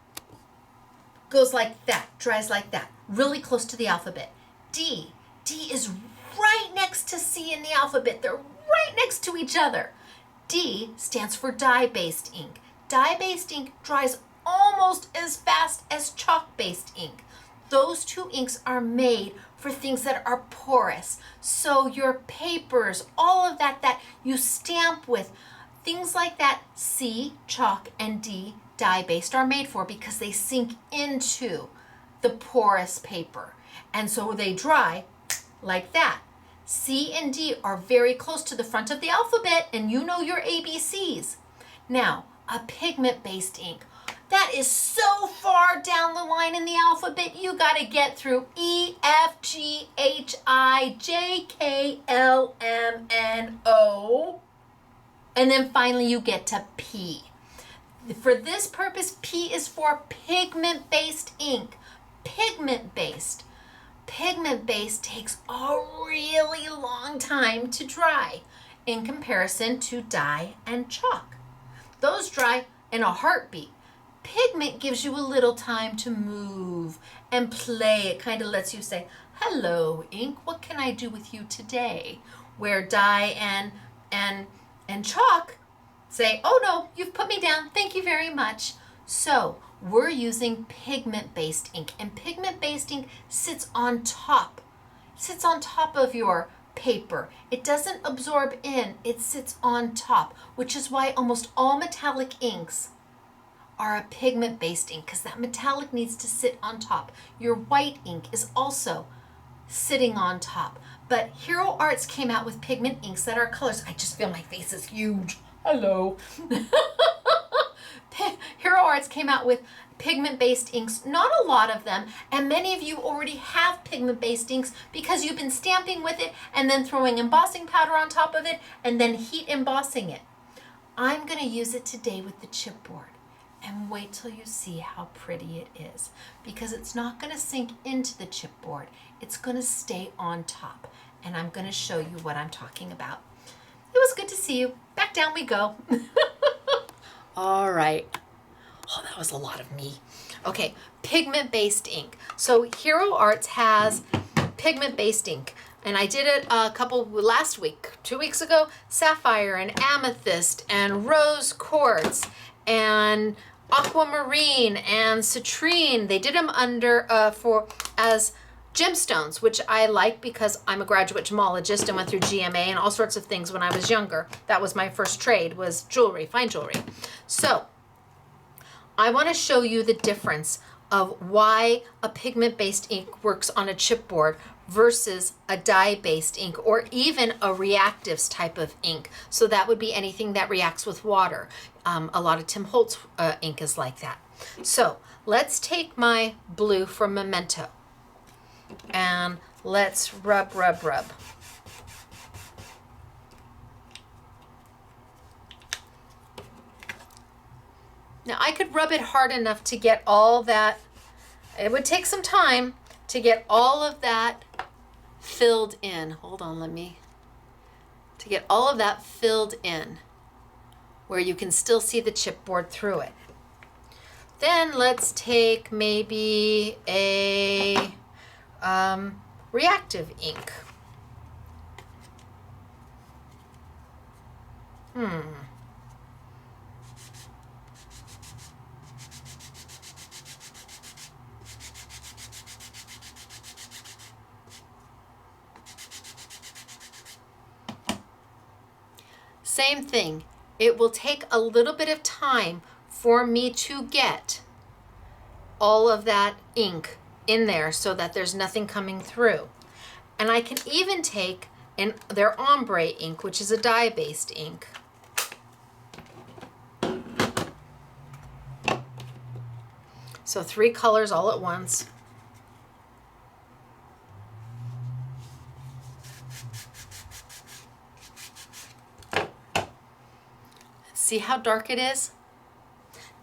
S1: goes like that, dries like that, really close to the alphabet. D is right next to C in the alphabet. They're right next to each other. D stands for dye-based ink. Dye-based ink dries almost as fast as chalk-based ink. Those two inks are made for things that are porous. So your papers, all of that you stamp with, things like that, C, chalk, and D, dye-based, are made for because they sink into the porous paper. And so they dry like that. C and D are very close to the front of the alphabet, and you know your ABCs. Now, a pigment-based ink. That is so far down the line in the alphabet, you gotta get through E, F, G, H, I, J, K, L, M, N, O. And then finally you get to P. For this purpose, P is for pigment-based ink. Pigment-based. Pigment-based takes a really long time to dry in comparison to dye and chalk. Those dry in a heartbeat. Pigment gives you a little time to move and play. It kind of lets you say, hello, ink, what can I do with you today? Where dye and chalk say, oh no, you've put me down, thank you very much. So we're using pigment-based ink, and pigment-based ink sits on top of your paper. It doesn't absorb in, it sits on top, which is why almost all metallic inks are a pigment-based ink, because that metallic needs to sit on top. Your white ink is also sitting on top. But Hero Arts came out with pigment inks that are colors. I just feel my face is huge. Hello. Hero Arts came out with pigment-based inks, not a lot of them, and many of you already have pigment-based inks because you've been stamping with it and then throwing embossing powder on top of it and then heat embossing it. I'm going to use it today with the chipboard, and wait till you see how pretty it is, because it's not going to sink into the chipboard. It's going to stay on top, and I'm going to show you what I'm talking about. It was good to see you. Back down we go. All right. Oh, that was a lot of me. Okay, pigment-based ink. So Hero Arts has pigment-based ink, and I did it last week, 2 weeks ago, sapphire and amethyst and rose quartz and aquamarine and citrine. They did them under as gemstones, which I like because I'm a graduate gemologist and went through GMA and all sorts of things when I was younger. That was my first trade, was jewelry, fine jewelry. So I want to show you the difference of why a pigment-based ink works on a chipboard versus a dye-based ink, or even a reactives type of ink. So that would be anything that reacts with water. A lot of Tim Holtz ink is like that. So let's take my blue from Memento and let's rub. Now I could rub it hard enough to get all that. It would take some time to get all of that filled in. Hold on, to get all of that filled in where you can still see the chipboard through it. Then let's take maybe a reactive ink. Same thing. It will take a little bit of time for me to get all of that ink in there so that there's nothing coming through. And I can even take their Ombre ink, which is a dye-based ink. So 3 colors all at once. See how dark it is?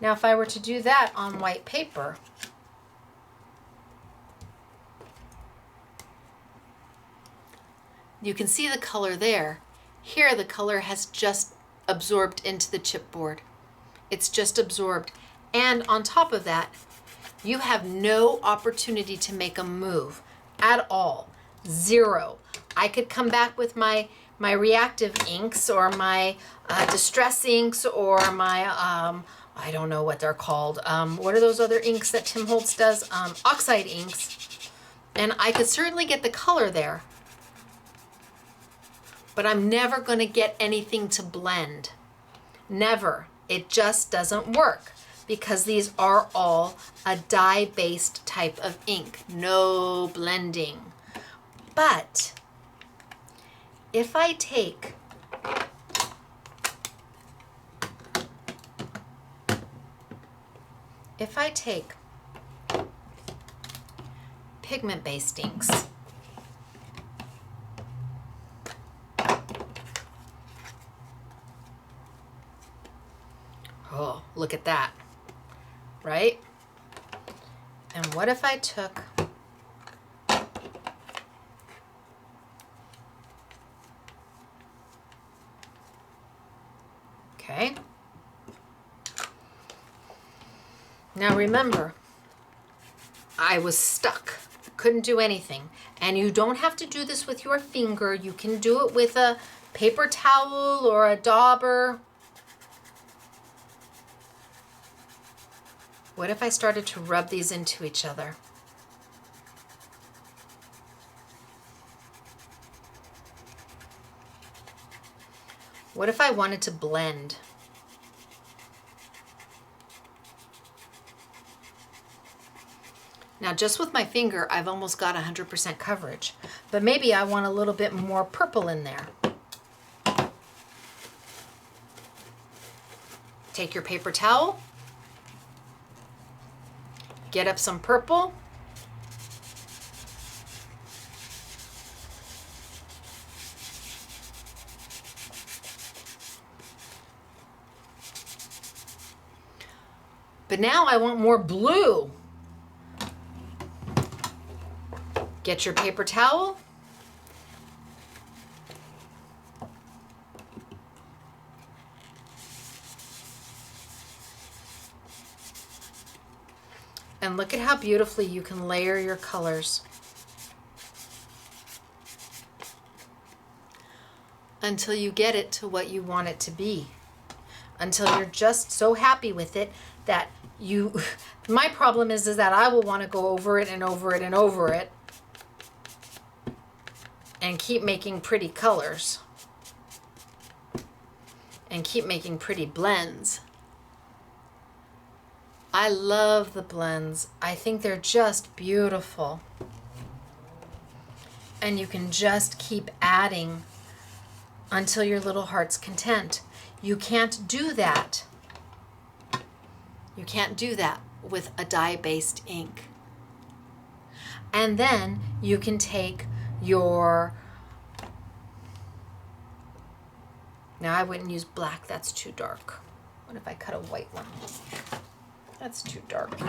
S1: Now if I were to do that on white paper, you can see the color there. Here the color has just absorbed into the chipboard. It's just absorbed. And on top of that, you have no opportunity to make a move at all. Zero. I could come back with my reactive inks or my distress inks or my, I don't know what they're called. What are those other inks that Tim Holtz does? Oxide inks. And I could certainly get the color there. But I'm never going to get anything to blend. Never. It just doesn't work because these are all a dye-based type of ink. No blending. But if I take pigment-based inks, oh, look at that, right? And what if I took okay. Now remember, I was stuck, couldn't do anything. And you don't have to do this with your finger. You can do it with a paper towel or a dauber. What if I started to rub these into each other? What if I wanted to blend? Now just with my finger, I've almost got 100% coverage, but maybe I want a little bit more purple in there. Take your paper towel, get up some purple, but now I want more blue. Get your paper towel. And look at how beautifully you can layer your colors until you get it to what you want it to be. Until you're just so happy with it that you, my problem is that I will want to go over it and over it and over it and keep making pretty colors and keep making pretty blends. I love the blends. I think they're just beautiful. And you can just keep adding until your little heart's content. You can't do that. You can't do that with a dye-based ink. And then you can take your, now I wouldn't use black, that's too dark. What if I cut a white one? That's too dark.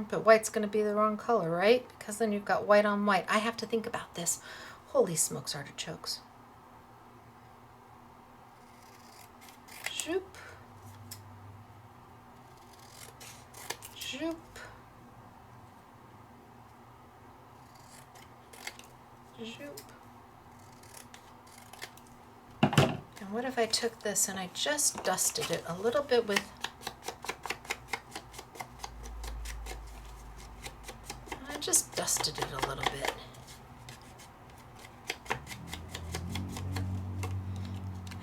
S1: But white's going to be the wrong color, right? Because then you've got white on white. I have to think about this. Holy smokes, artichokes. Shoop. Zoop. Zoop. And what if I took this and I just dusted it a little bit with, I just dusted it a little bit.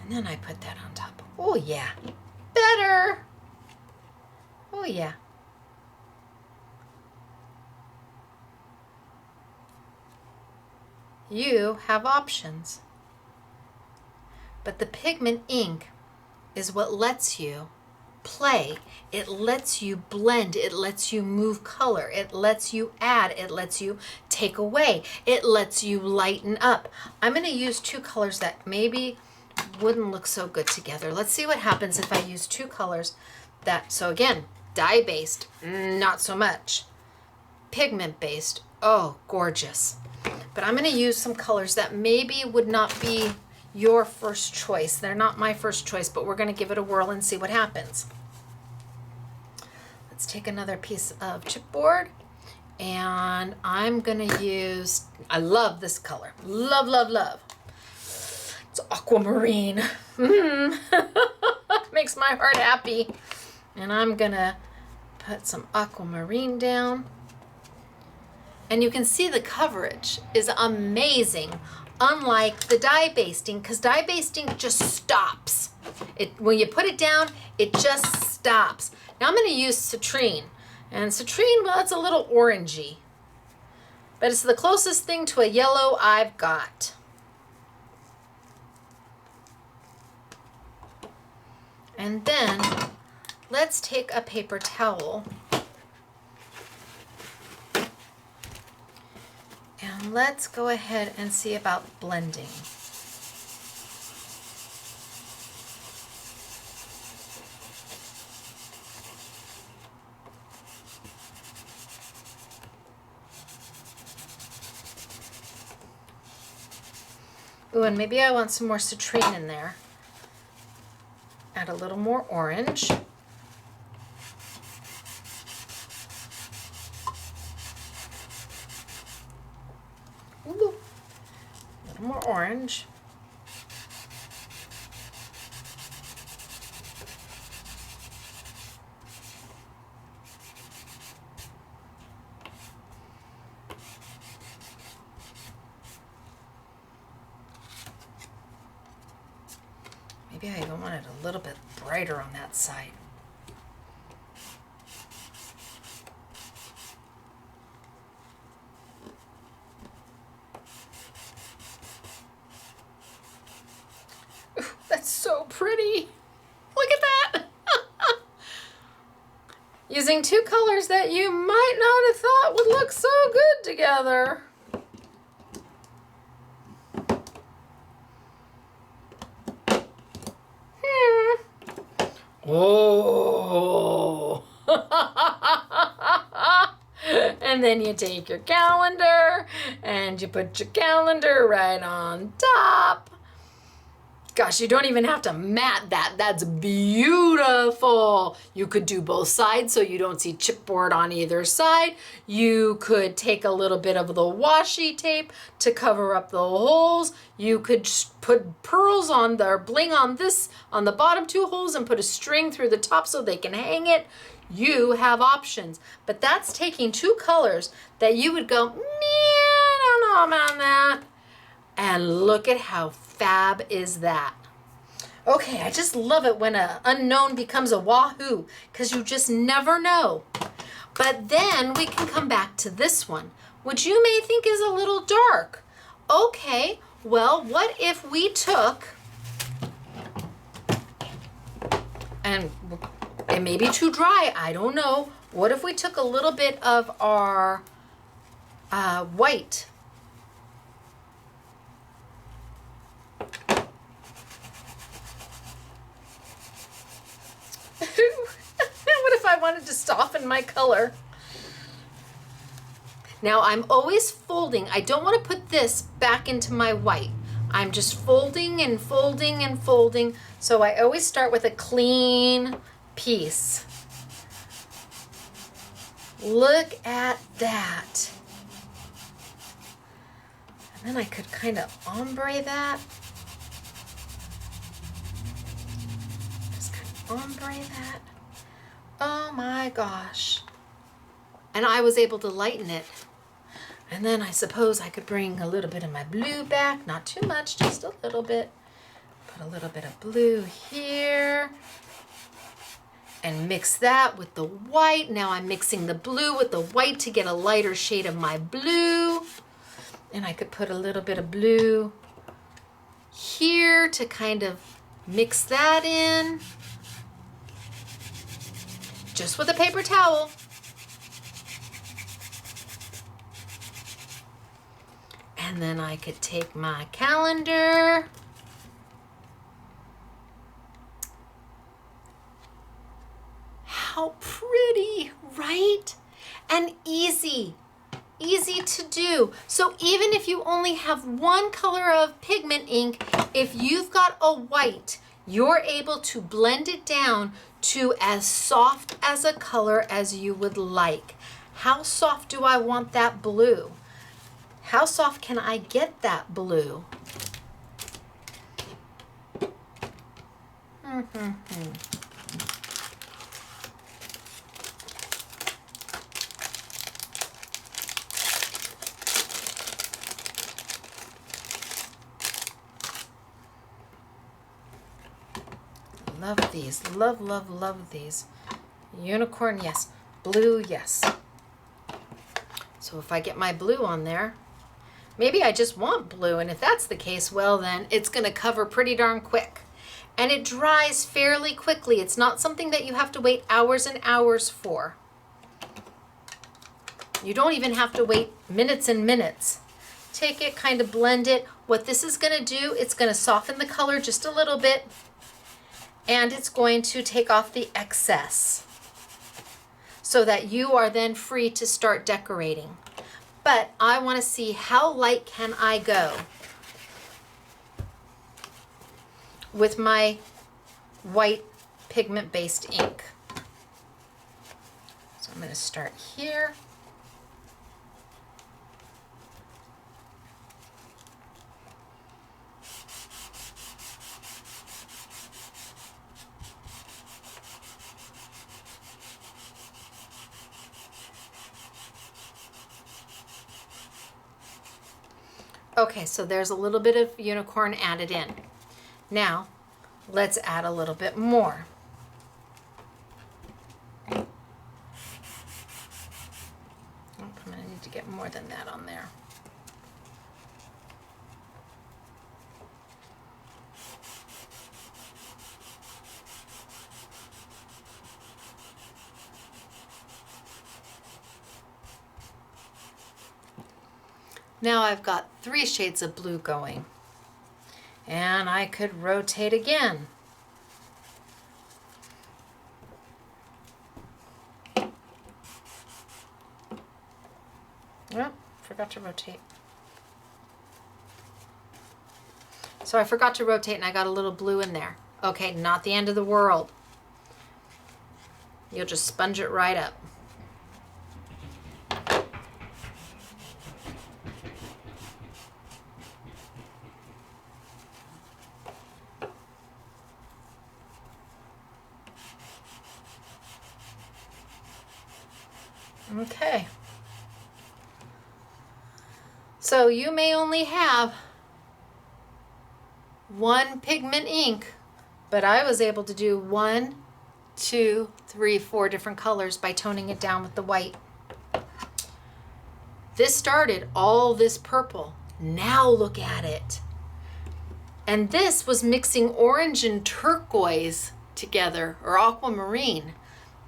S1: And then I put that on top. Oh yeah, better. Oh yeah. You have options. But the pigment ink is what lets you play. It lets you blend. It lets you move color. It lets you add. It lets you take away. It lets you lighten up. I'm going to use two colors that maybe wouldn't look so good together. Let's see what happens if I use two colors that, so again, dye-based, not so much. Pigment-based, oh, gorgeous. But I'm going to use some colors that maybe would not be your first choice. They're not my first choice, but we're going to give it a whirl and see what happens. Let's take another piece of chipboard, and I'm going to use, I love this color. Love, love, love. It's aquamarine. Makes my heart happy. And I'm going to put some aquamarine down. And you can see the coverage is amazing, unlike the dye-based ink, because dye-based ink just stops. When you put it down, it just stops. Now I'm going to use citrine. And citrine, well, it's a little orangey. But it's the closest thing to a yellow I've got. And then let's take a paper towel and let's go ahead and see about blending. Ooh, and maybe I want some more citrine in there. Add a little more orange. Ooh, a little more orange. Maybe I even want it a little bit brighter on that side. Ooh, that's so pretty. Look at that. Using two colors that you might not have thought would look so good together. Oh. And then you take your calendar and you put your calendar right on top. Gosh, you don't even have to mat that. That's beautiful. You could do both sides so you don't see chipboard on either side. You could take a little bit of the washi tape to cover up the holes. You could put pearls on the, or bling on this, on the bottom two holes, and put a string through the top so they can hang it. You have options. But that's taking two colors that you would go, I don't know about that. And look at how fab is that. Okay, I just love it when an unknown becomes a wahoo, because you just never know. But then we can come back to this one, which you may think is a little dark. Okay, well, what if we took, and it may be too dry, I don't know. What if we took a little bit of our white? What if I wanted to soften my color? Now I'm always folding. I don't want to put this back into my white. I'm just folding and folding and folding. So I always start with a clean piece. Look at that. And then I could kind of ombre that. Just kind of ombre that. Oh my gosh. And I was able to lighten it. And then I suppose I could bring a little bit of my blue back. Not too much, just a little bit. Put a little bit of blue here. And mix that with the white. Now I'm mixing the blue with the white to get a lighter shade of my blue. And I could put a little bit of blue here to kind of mix that in. Just with a paper towel. And then I could take my calendar. How pretty, right? And easy to do. So even if you only have one color of pigment ink, if you've got a white, you're able to blend it down to as soft as a color as you would like. How soft do I want that blue? How soft can I get that blue? Love these. Love these. Unicorn, yes. Blue, yes. So if I get my blue on there, maybe I just want blue, and if that's the case, well then it's going to cover pretty darn quick. And it dries fairly quickly. It's not something that you have to wait hours and hours for. You don't even have to wait minutes and minutes. Take it, kind of blend it. What this is going to do, it's going to soften the color just a little bit, and it's going to take off the excess so that you are then free to start decorating. But I want to see how light can I go with my white pigment-based ink. So I'm going to start here. Okay, so there's a little bit of unicorn added in. Now, let's add a little bit more. Oh, I'm going to need to get more than that on there. Now I've got 3 shades of blue going. And I could rotate again. Oh, forgot to rotate. So I forgot to rotate and I got a little blue in there. Okay, not the end of the world. You'll just sponge it right up. Okay. So you may only have 1 pigment ink, but I was able to do 1, 2, 3, 4 different colors by toning it down with the white. This started all this purple. Now look at it. And this was mixing orange and turquoise together, or aquamarine.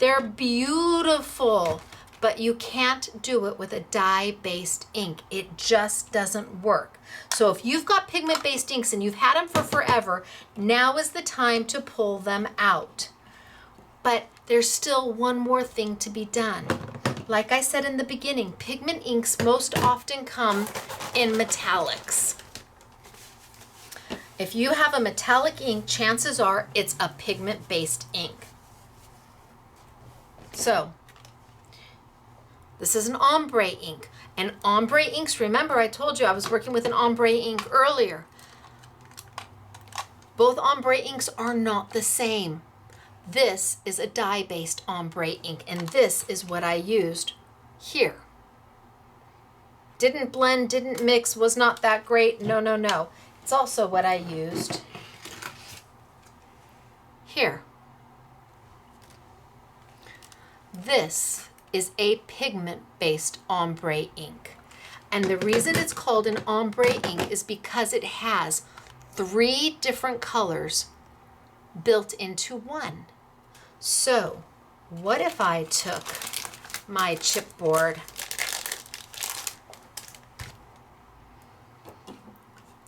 S1: They're beautiful. But you can't do it with a dye-based ink. It just doesn't work. So if you've got pigment-based inks and you've had them for forever, now is the time to pull them out. But there's still one more thing to be done. Like I said in the beginning, pigment inks most often come in metallics. If you have a metallic ink, chances are it's a pigment-based ink. So This is an ombre ink. And ombre inks, remember I told you I was working with an ombre ink earlier. Both ombre inks are not the same. This is a dye-based ombre ink, and this is what I used here. Didn't blend, didn't mix, was not that great. No, no, no. It's also what I used here. This is a pigment-based ombre ink. And the reason it's called an ombre ink is because it has 3 different colors built into one. So, what if I took my chipboard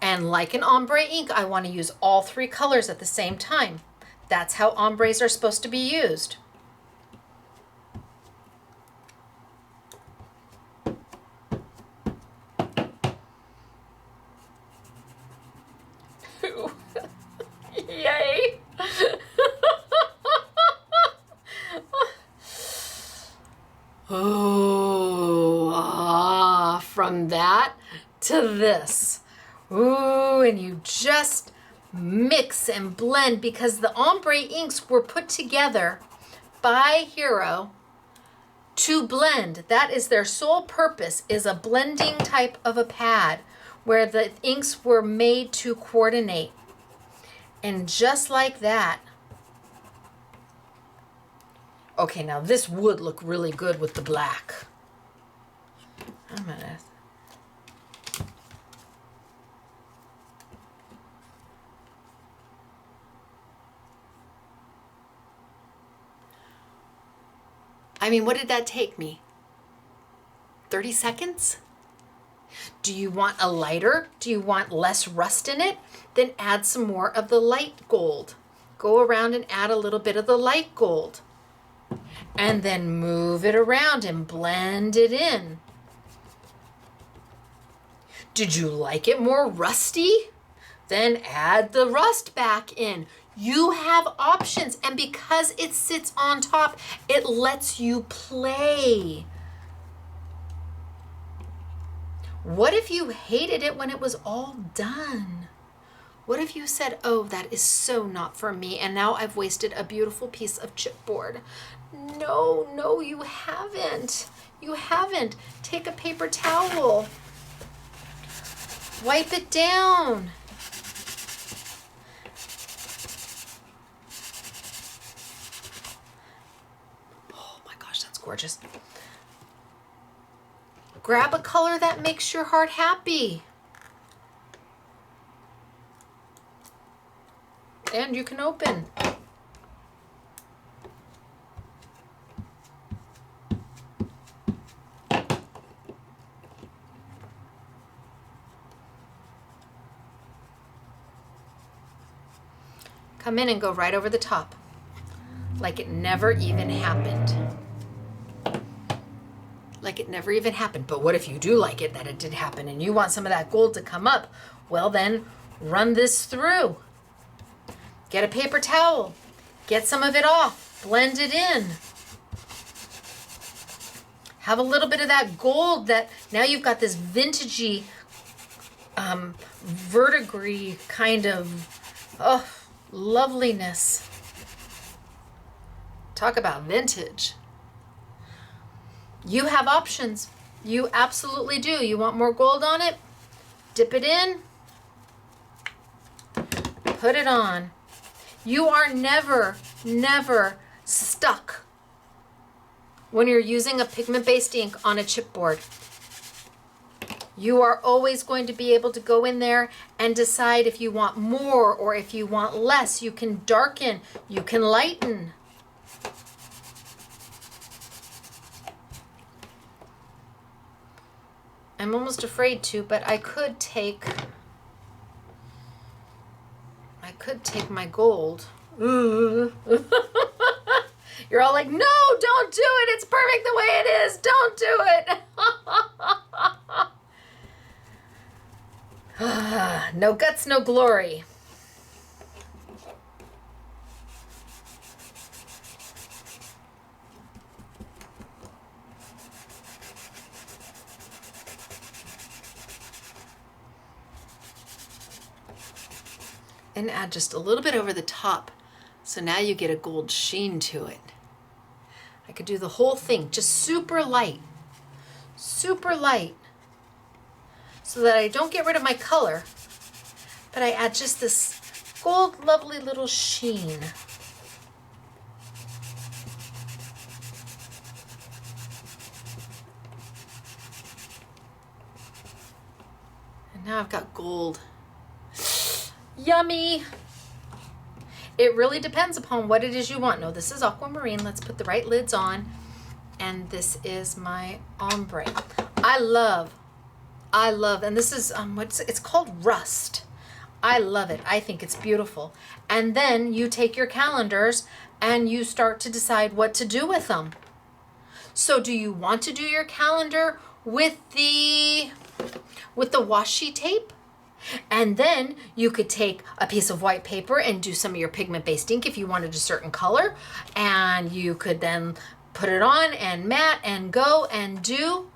S1: and like an ombre ink, I want to use all 3 colors at the same time. That's how ombres are supposed to be used. Yay! From that to this. Ooh, and you just mix and blend because the ombre inks were put together by Hero to blend. That is their sole purpose, is a blending type of a pad where the inks were made to coordinate. And just like that. Okay, now this would look really good with the black. I'm gonna... I mean, what did that take me? 30 seconds? Do you want a lighter? Do you want less rust in it? Then add some more of the light gold. Go around and add a little bit of the light gold. And then move it around and blend it in. Did you like it more rusty? Then add the rust back in. You have options, and because it sits on top, it lets you play. What if you hated it when it was all done? What if you said, oh, that is so not for me, and now I've wasted a beautiful piece of chipboard? No, no, you haven't. You haven't. Take a paper towel. Wipe it down. Oh my gosh, that's gorgeous. Grab a color that makes your heart happy. And you can open. Come in and go right over the top, like it never even happened. Like it never even happened. But what if you do like it that it did happen and you want some of that gold to come up? Well then, run this through. Get a paper towel. Get some of it off. Blend it in. Have a little bit of that gold that now you've got this vintagey, verdigris kind of, oh, loveliness. Talk about vintage. You have options. You absolutely do. You want more gold on it? Dip it in. Put it on. You are never, never stuck when you're using a pigment-based ink on a chipboard. You are always going to be able to go in there and decide if you want more or if you want less. You can darken, you can lighten. I'm almost afraid to, but I could take my gold. You're all like, no, don't do it. It's perfect the way it is. Don't do it. No guts, no glory. and add just a little bit over the top. So now you get a gold sheen to it. I could do the whole thing just super light, so that I don't get rid of my color, but I add just this gold, lovely little sheen. And now I've got gold. Yummy! It really depends upon what it is you want. No, this is aquamarine. Let's put the right lids on. And this is my ombre. I love, and this is, it's called Rust. I love it. I think it's beautiful. And then you take your calendars and you start to decide what to do with them. So do you want to do your calendar with the washi tape? And then you could take a piece of white paper and do some of your pigment-based ink if you wanted a certain color. And you could then put it on and mat and go and do.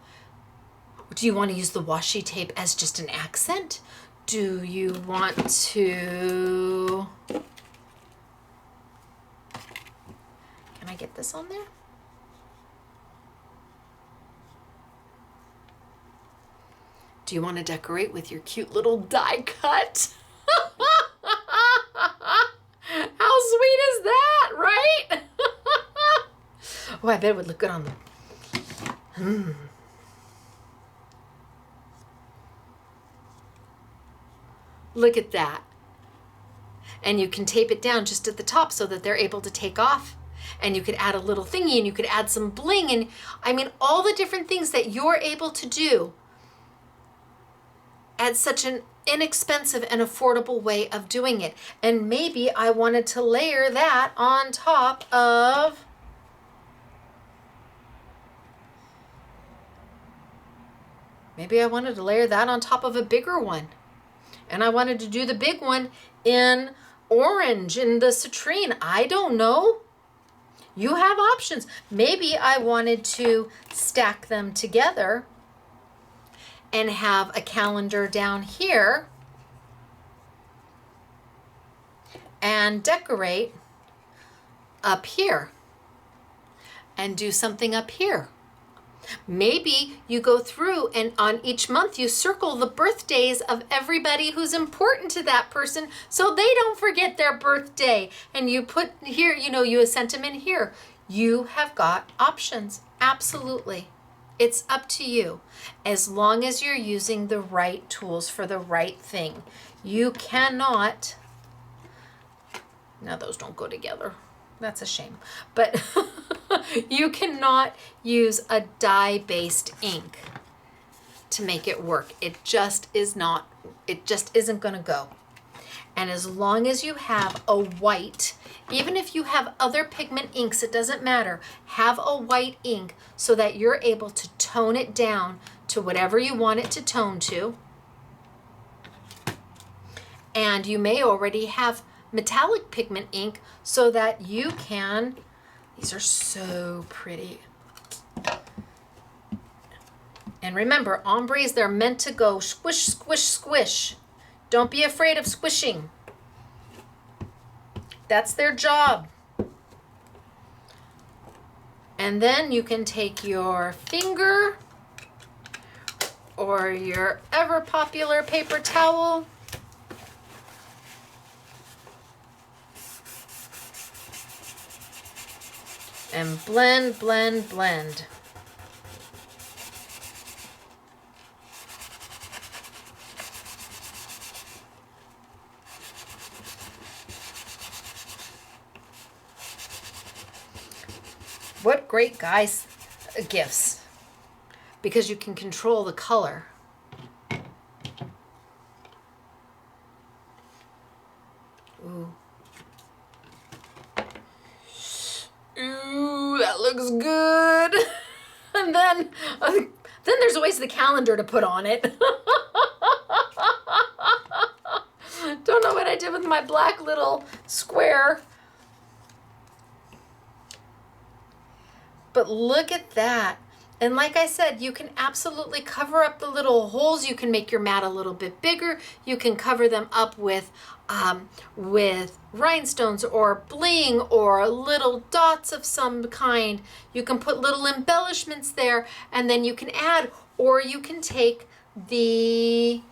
S1: Do you want to use the washi tape as just an accent? Do you want to... Can I get this on there? Do you want to decorate with your cute little die cut? How sweet is that, right? Oh, I bet it would look good on them. Look at that. And you can tape it down just at the top so that they're able to take off. And you could add a little thingy and you could add some bling. And I mean, all the different things that you're able to do at such an inexpensive and affordable way of doing it. And maybe I wanted to layer that on top of a bigger one. And I wanted to do the big one in orange, in the citrine. I don't know. You have options. Maybe I wanted to stack them together and have a calendar down here and decorate up here and do something up here. Maybe you go through and on each month you circle the birthdays of everybody who's important to that person so they don't forget their birthday. And you put here, you sent them in here. You have got options, absolutely. It's up to you, as long as you're using the right tools for the right thing. You cannot, now those don't go together. That's a shame. But you cannot use a dye-based ink to make it work. It just isn't gonna go. And as long as you have a white, even if you have other pigment inks, it doesn't matter. Have a white ink so that you're able to tone it down to whatever you want it to tone to. And you may already have metallic pigment ink so that you can, these are so pretty. And remember, ombres, they're meant to go squish, squish, squish. Don't be afraid of squishing. That's their job. And then you can take your finger or your ever popular paper towel and blend, blend, blend. What great gifts, because you can control the color. Ooh. Ooh, that looks good. And then there's always the calendar to put on it. Don't know what I did with my black little square. But look at that. And like I said, you can absolutely cover up the little holes. You can make your mat a little bit bigger. You can cover them up with rhinestones or bling or little dots of some kind. You can put little embellishments there, and then you can add, or you can take the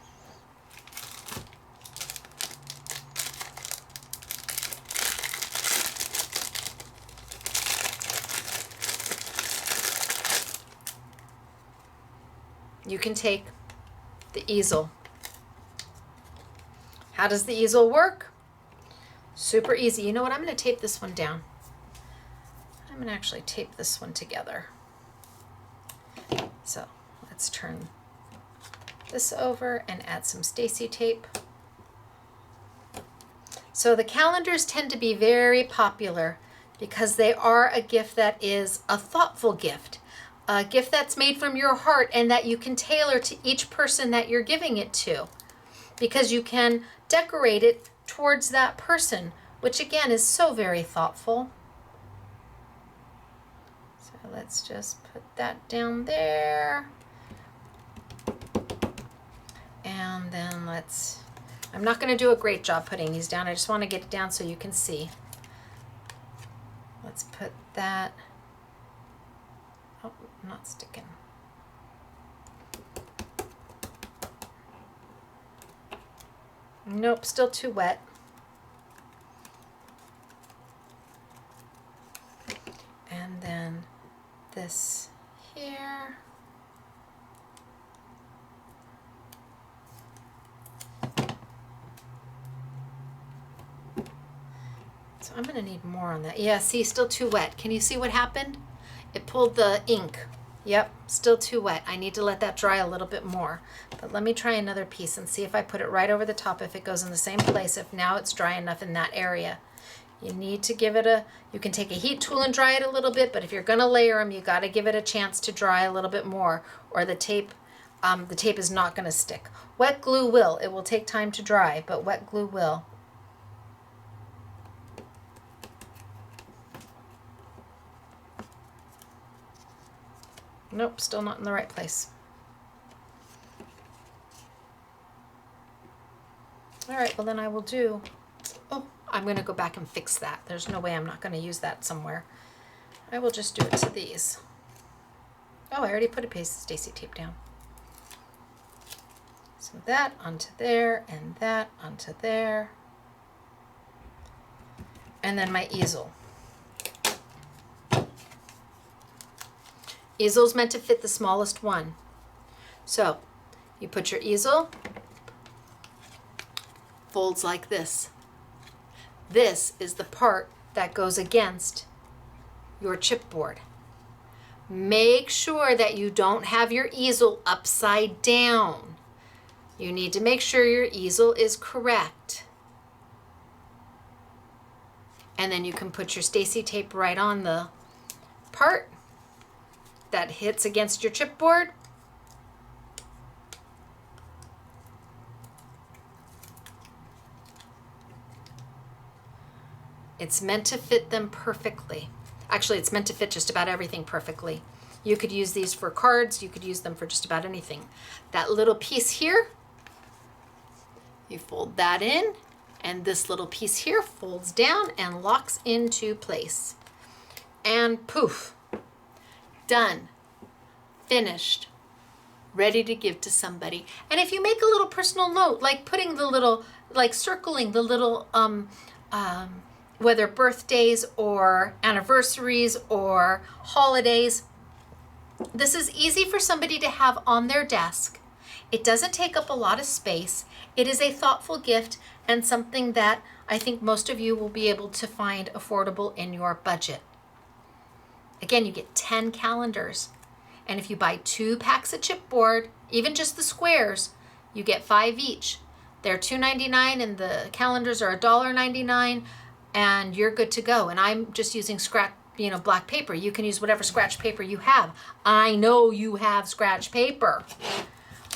S1: easel. How does the easel work? Super easy. You know what? I'm going to tape this one down. I'm going to actually tape this one together. So let's turn this over and add some Stacey tape. So the calendars tend to be very popular because they are a gift that is a thoughtful gift. A gift that's made from your heart and that you can tailor to each person that you're giving it to, because you can decorate it towards that person, which again is so very thoughtful. So let's just put that down there. And then I'm not going to do a great job putting these down. I just want to get it down so you can see. Let's put that. Oh, not sticking. Nope, still too wet. And then this here. So I'm going to need more on that. Yeah, see, still too wet. Can you see what happened? It pulled the ink. Yep, still too wet. I need to let that dry a little bit more. But let me try another piece and see if I put it right over the top, if it goes in the same place, if now it's dry enough in that area. You need to give it you can take a heat tool and dry it a little bit, but if you're going to layer them, you got to give it a chance to dry a little bit more, or the tape is not going to stick. Wet glue will. It will take time to dry, but wet glue will. Nope, still not in the right place. All right, well then I will do, I'm going to go back and fix that. There's no way I'm not going to use that somewhere. I will just do it to these. Oh, I already put a piece of Stacey tape down. So that onto there, and that onto there. And then my easel. Easel's meant to fit the smallest one. So you put your easel, folds like this. This is the part that goes against your chipboard. Make sure that you don't have your easel upside down. You need to make sure your easel is correct. And then you can put your Stacey tape right on the part that hits against your chipboard. It's meant to fit them perfectly. Actually, it's meant to fit just about everything perfectly. You could use these for cards. You could use them for just about anything. That little piece here, you fold that in, and this little piece here folds down and locks into place. And poof. Done, finished, ready to give to somebody. And if you make a little personal note, like putting the little, like circling the little, whether birthdays or anniversaries or holidays, this is easy for somebody to have on their desk. It doesn't take up a lot of space. It is a thoughtful gift and something that I think most of you will be able to find affordable in your budget. Again, you get 10 calendars. And if you buy 2 packs of chipboard, even just the squares, you get 5 each. They're $2.99 and the calendars are $1.99, and you're good to go. And I'm just using black paper. You can use whatever scratch paper you have. I know you have scratch paper,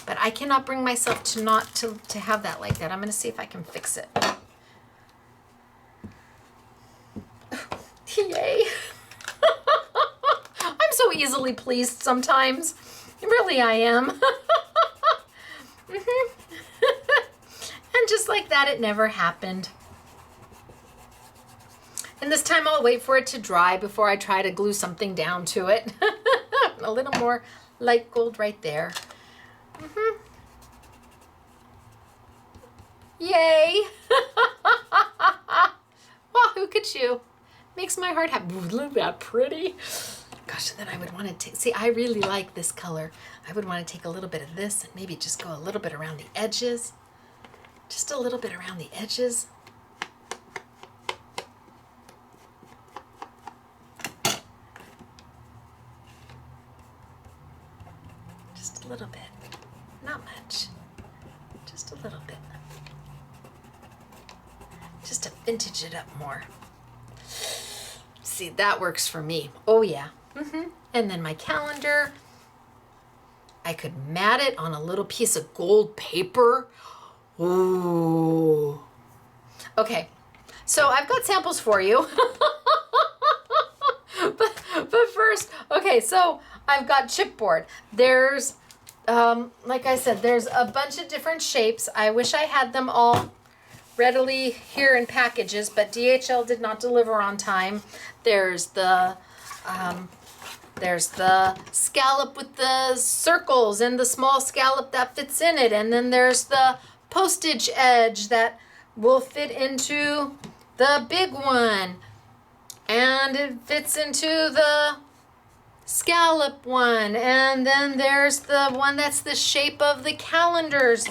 S1: but I cannot bring myself to have that like that. I'm gonna see if I can fix it. Yay. I'm so easily pleased sometimes. Really, I am. And just like that, it never happened. And this time I'll wait for it to dry before I try to glue something down to it. A little more light gold right there. Yay! Well, who could you? Makes my heart happy. Look at that pretty. Gosh, and then I would want to take, see, I really like this color. I would want to take a little bit of this and maybe just go a little bit around the edges. Just a little bit around the edges. Just a little bit. Not much. Just a little bit. Just to vintage it up more. See, that works for me. Oh yeah. And then my calendar, I could mat it on a little piece of gold paper. Ooh. Okay, so I've got samples for you. but first, okay, so I've got chipboard. There's, like I said, there's a bunch of different shapes. I wish I had them all readily here in packages, but DHL did not deliver on time. There's the scallop with the circles and the small scallop that fits in it, and then there's the postage edge that will fit into the big one, and it fits into the scallop one, and then there's the one that's the shape of the calendars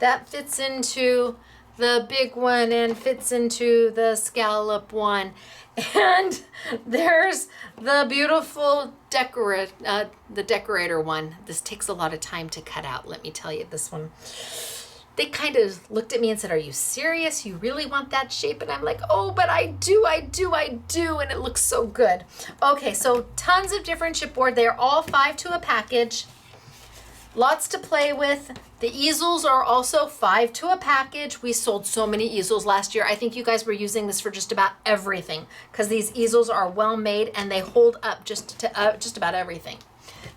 S1: that fits into the big one and fits into the scallop one. And there's the beautiful decorator one. This takes a lot of time to cut out, let me tell you. This one, they kind of looked at me and said, "Are you serious? You really want that shape?" And I'm like, "Oh, but I do, and it looks so good." Okay, so tons of different chipboard. They're all 5 to a package. Lots to play with. The easels are also 5 to a package. We sold so many easels last year. I think you guys were using this for just about everything because these easels are well made and they hold up just about everything.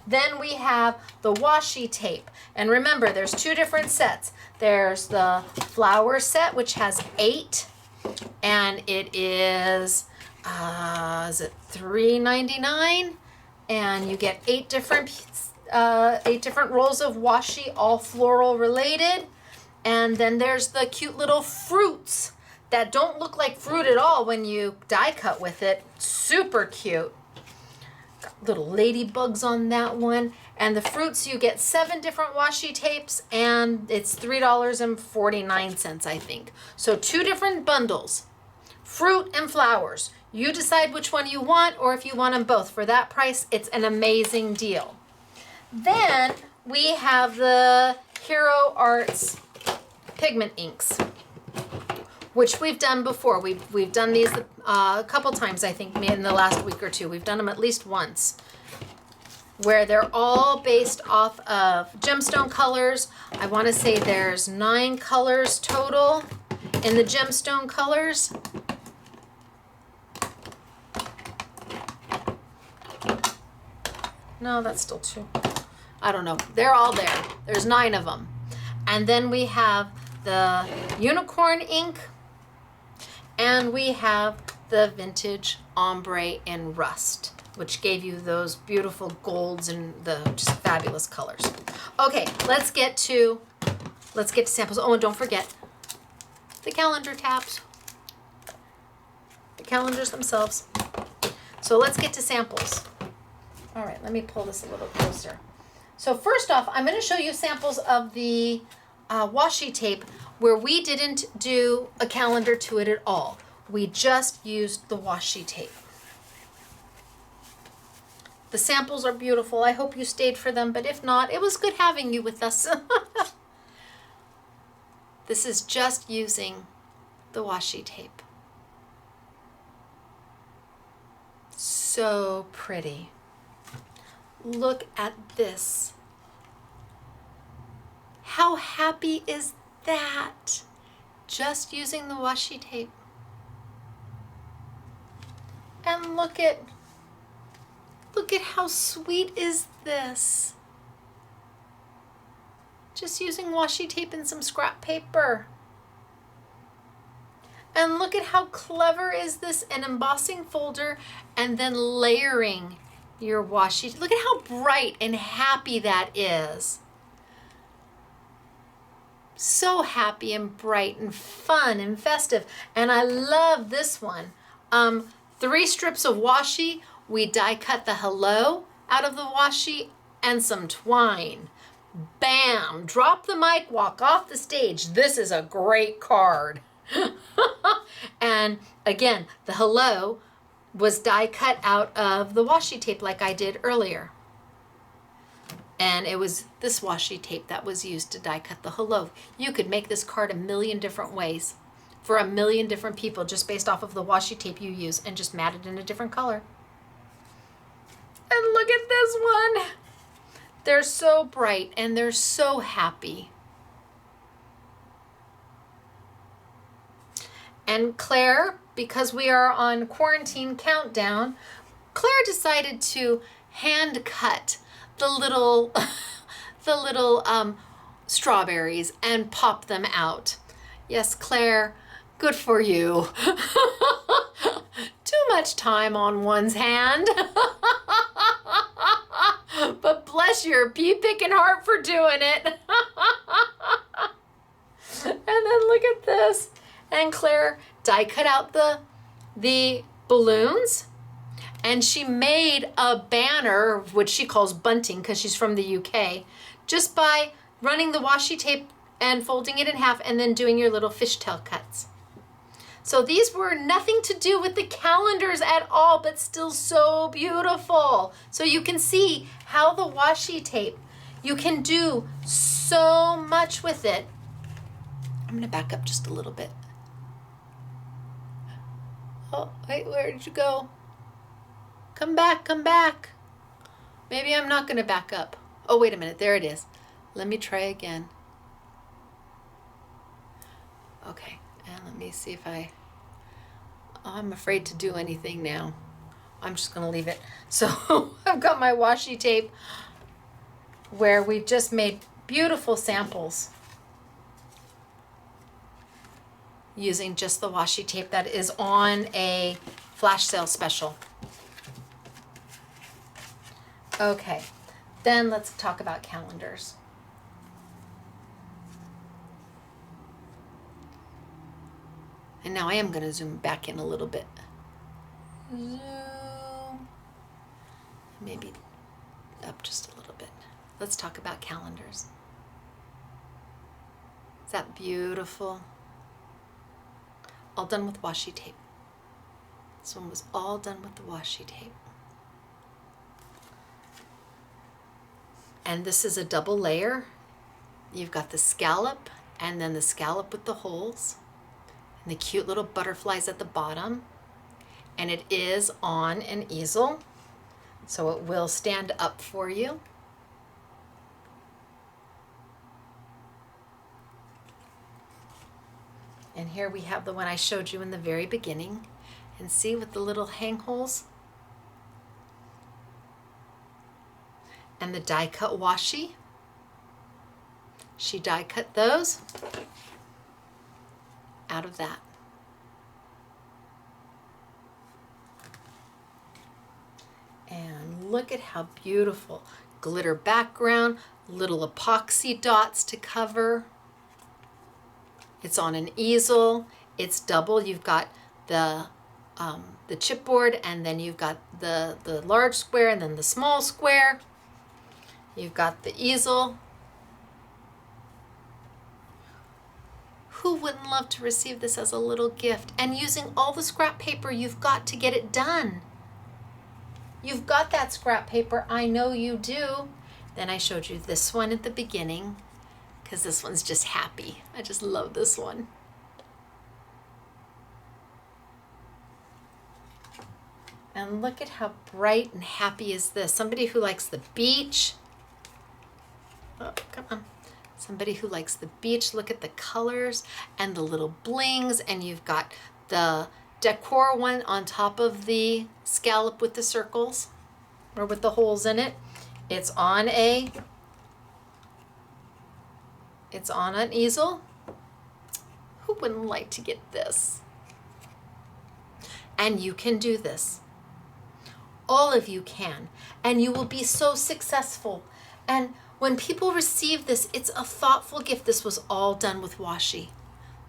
S1: Then we have the washi tape. And remember, there's 2 different sets. There's the flower set, which has 8, and it is it $3.99? And you get 8 different rolls of washi, all floral related. And then there's the cute little fruits that don't look like fruit at all when you die cut with it. Super cute. Got little ladybugs on that one. And the fruits, you get 7 different washi tapes, and it's $3.49, I think. So 2 different bundles, fruit and flowers. You decide which one you want, or if you want them both. For that price, it's an amazing deal. Then we have the Hero Arts pigment inks, which we've done before. We've done these a couple times, I think, in the last week or 2. We've done them at least once, where they're all based off of gemstone colors. I want to say there's 9 colors total in the gemstone colors. No, that's still 2. I don't know. They're all there. There's 9 of them. And then we have the unicorn ink, and we have the vintage ombre in rust, which gave you those beautiful golds and the just fabulous colors. Okay, let's get to samples. Oh, and don't forget the calendar tabs. The calendars themselves. So let's get to samples. All right, let me pull this a little closer. So first off, I'm going to show you samples of the washi tape where we didn't do a calendar to it at all. We just used the washi tape. The samples are beautiful. I hope you stayed for them, but if not, it was good having you with us. This is just using the washi tape. So pretty. Look at this. How happy is that? Just using the washi tape. Look at how sweet is this. Just using washi tape and some scrap paper. And look at how clever is this, an embossing folder and then layering your washi. Look at how bright and happy that is. So happy and bright and fun and festive. And I love this one. 3 strips of washi. We die cut the hello out of the washi and some twine. Bam! Drop the mic, walk off the stage. This is a great card. And again, the hello was die cut out of the washi tape like I did earlier. And it was this washi tape that was used to die cut the hello. You could make this card a million different ways for a million different people just based off of the washi tape you use and just mat it in a different color. And look at this one. They're so bright and they're so happy. And Claire, because we are on quarantine countdown, Claire decided to hand cut the little strawberries and pop them out. Yes, Claire, good for you. Too much time on one's hand. But bless your pea-picking heart for doing it. And then look at this. And Claire die cut out the balloons. And she made a banner, which she calls bunting because she's from the UK, just by running the washi tape and folding it in half and then doing your little fishtail cuts. So these were nothing to do with the calendars at all, but still so beautiful. So you can see how the washi tape, you can do so much with it. I'm gonna back up just a little bit. Oh, wait, where did you go? Come back, come back. Maybe I'm not gonna back up. Oh, wait a minute, there it is. Let me try again. Okay, and let me see if I'm afraid to do anything now. I'm just gonna leave it. So I've got my washi tape where we've just made beautiful samples using just the washi tape that is on a flash sale special. Okay, then let's talk about calendars. And now I am going to zoom back in a little bit. Zoom. Maybe up just a little bit. Let's talk about calendars. Is that beautiful? All done with washi tape. This one was all done with the washi tape. And this is a double layer. You've got the scallop and then the scallop with the holes and the cute little butterflies at the bottom. And it is on an easel, so it will stand up for you. And here we have the one I showed you in the very beginning. And see with the little hang holes? And the die cut washi. She die cut those out of that. And look at how beautiful. Glitter background, little epoxy dots to cover. It's on an easel. It's double. You've got the chipboard, and then you've got the large square and then the small square. You've got the easel. Who wouldn't love to receive this as a little gift? And using all the scrap paper you've got to get it done. You've got that scrap paper, I know you do. Then I showed you this one at the beginning because this one's just happy. I just love this one. And look at how bright and happy is this. Somebody who likes the beach. Oh, come on. Somebody who likes the beach. Look at the colors and the little blings. And you've got the decor one on top of the scallop with the circles. or with the holes in it. It's on an easel. Who wouldn't like to get this? And you can do this. All of you can. And you will be so successful. And when people receive this, it's a thoughtful gift. This was all done with washi.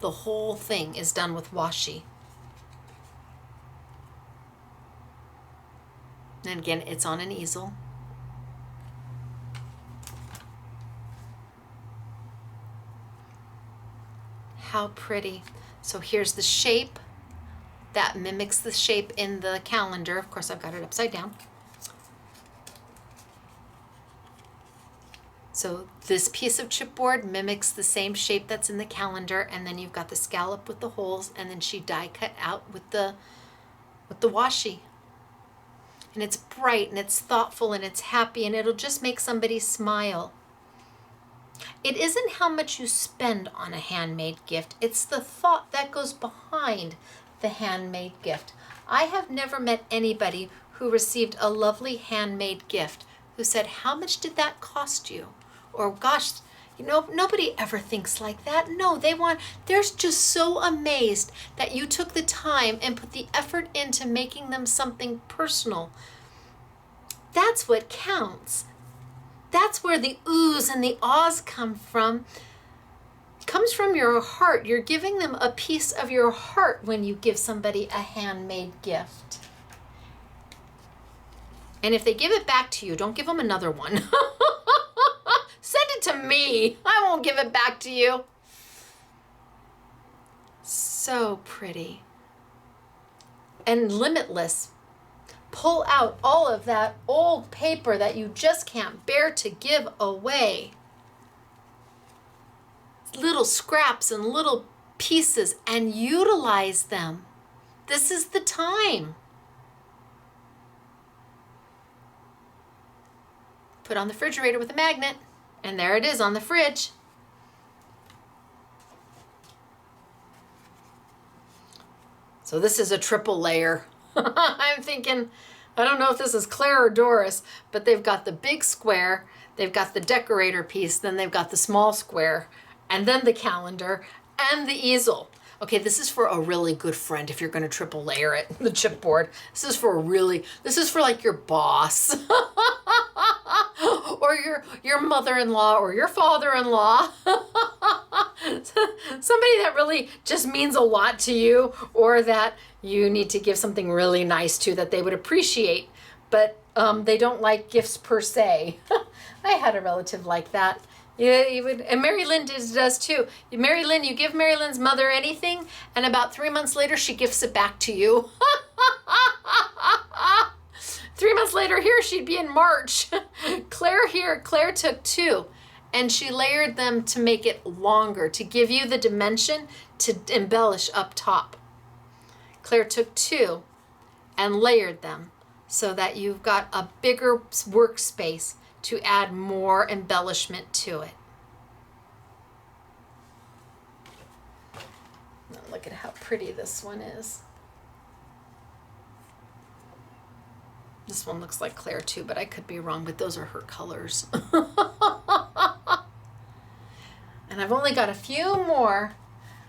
S1: The whole thing is done with washi. And again, it's on an easel. How pretty. So here's the shape that mimics the shape in the calendar. Of course, I've got it upside down. So this piece of chipboard mimics the same shape that's in the calendar, and then you've got the scallop with the holes, and then she die cut out with the washi. And it's bright, and it's thoughtful, and it's happy, and it'll just make somebody smile. It isn't how much you spend on a handmade gift. It's the thought that goes behind the handmade gift. I have never met anybody who received a lovely handmade gift who said, "How much did that cost you?" Or, "Gosh, you know, nobody ever thinks like that." No, they're just so amazed that you took the time and put the effort into making them something personal. That's what counts. That's where the oohs and the ahs come from. It comes from your heart. You're giving them a piece of your heart when you give somebody a handmade gift. And if they give it back to you, don't give them another one. Send it to me. I won't give it back to you. So pretty. And limitless. Pull out all of that old paper that you just can't bear to give away. Little scraps and little pieces, and utilize them. This is the time. Put on the refrigerator with a magnet, and there it is on the fridge. So this is a triple layer. I'm thinking, I don't know if this is Claire or Doris, but they've got the big square, they've got the decorator piece, then they've got the small square, and then the calendar and the easel. Okay, this is for a really good friend if you're going to triple layer it, the chipboard. This is for like your boss or your mother-in-law or your father-in-law. Somebody that really just means a lot to you, or that you need to give something really nice to that they would appreciate, but they don't like gifts per se. I had a relative like that. Yeah, you would, and Mary Lynn does too. Mary Lynn, you give Mary Lynn's mother anything, and about 3 months later, she gifts it back to you. 3 months later, here she'd be in March. Claire took 2, and she layered them to make it longer, to give you the dimension to embellish up top. Claire took 2 and layered them so that you've got a bigger workspace to add more embellishment to it. Now look at how pretty this one is. This one looks like Claire too, but I could be wrong, but those are her colors. And I've only got a few more.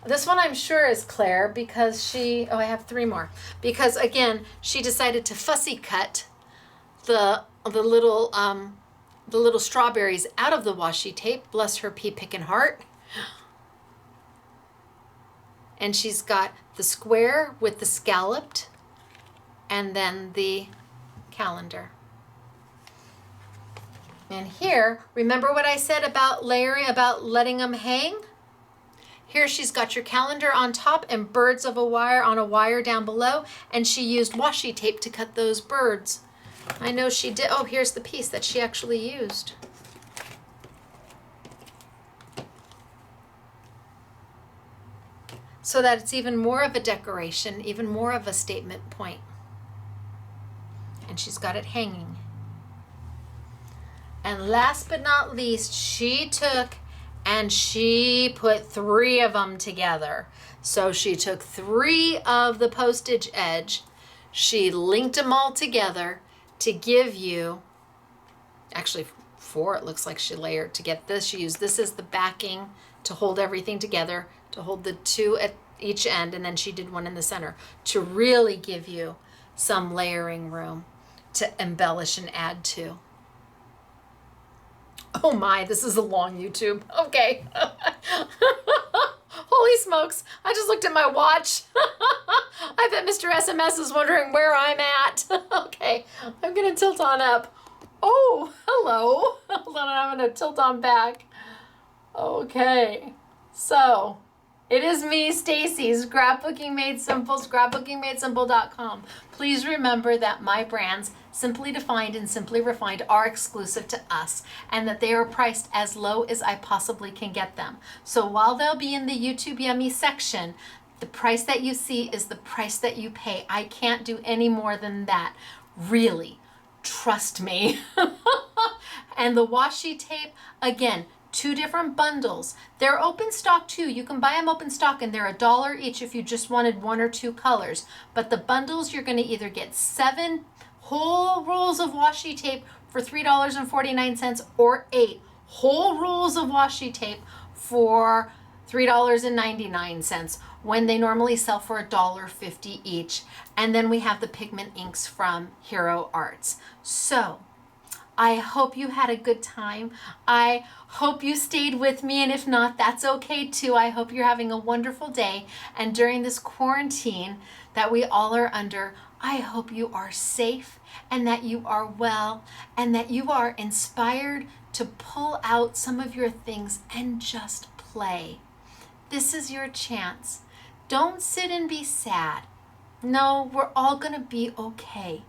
S1: This one I'm sure is Claire because I have 3 more. Because again, she decided to fussy cut the little strawberries out of the washi tape. Bless her pea pickin' heart. And she's got the square with the scalloped, and then the calendar. And here, remember what I said about layering, about letting them hang? Here she's got your calendar on top and birds of a wire on a wire down below, and she used washi tape to cut those birds. I know she did. Oh, here's the piece that she actually used. So that it's even more of a decoration, even more of a statement point. And she's got it hanging. And last but not least, she took and she put 3 of them together. So she took 3 of the postage edge, she linked them all together, to give you, actually 4 it looks like she layered to get this. She used this as the backing to hold everything together, to hold the 2 at each end, and then she did 1 in the center to really give you some layering room to embellish and add to. Oh my, this is a long YouTube. Okay. Holy smokes, I just looked at my watch. I bet Mr. SMS is wondering where I'm at. Okay, I'm gonna tilt on up. Oh, hello. Hold on, I'm gonna tilt on back. Okay, so it is me, Stacey, Scrapbooking Made Simple, scrapbookingmadesimple.com. Please remember that my brands, Simply Defined and Simply Refined, are exclusive to us and that they are priced as low as I possibly can get them. So while they'll be in the YouTube Yummy section, the price that you see is the price that you pay. I can't do any more than that. Really, trust me. And the washi tape, again, 2 different bundles. They're open stock too. You can buy them open stock and they're $1 each if you just wanted 1 or 2 colors. But the bundles, you're going to either get 7 whole rolls of washi tape for $3.49 or 8 whole rolls of washi tape for $3.99 when they normally sell for $1.50 each. And then we have the pigment inks from Hero Arts. So I hope you had a good time. I hope you stayed with me, and if not, that's okay too. I hope you're having a wonderful day. And during this quarantine that we all are under, I hope you are safe and that you are well and that you are inspired to pull out some of your things and just play. This is your chance. Don't sit and be sad. No, we're all gonna be okay.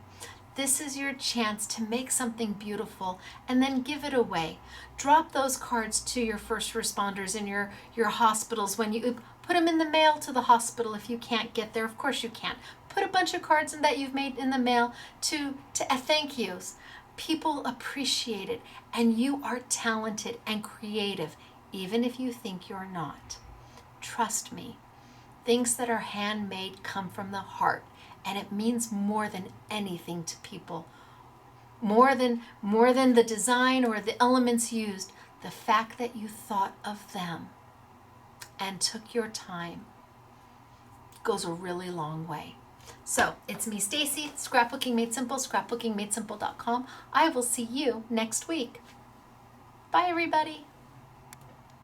S1: This is your chance to make something beautiful and then give it away. Drop those cards to your first responders in your hospitals when you put them in the mail to the hospital if you can't get there. Of course you can't. Put a bunch of cards in that you've made in the mail to thank yous. People appreciate it, and you are talented and creative, even if you think you're not. Trust me, things that are handmade come from the heart. And it means more than anything to people. More than the design or the elements used, the fact that you thought of them and took your time goes a really long way. So it's me, Stacey, Scrapbooking Made Simple, scrapbookingmadesimple.com. I will see you next week. Bye, everybody.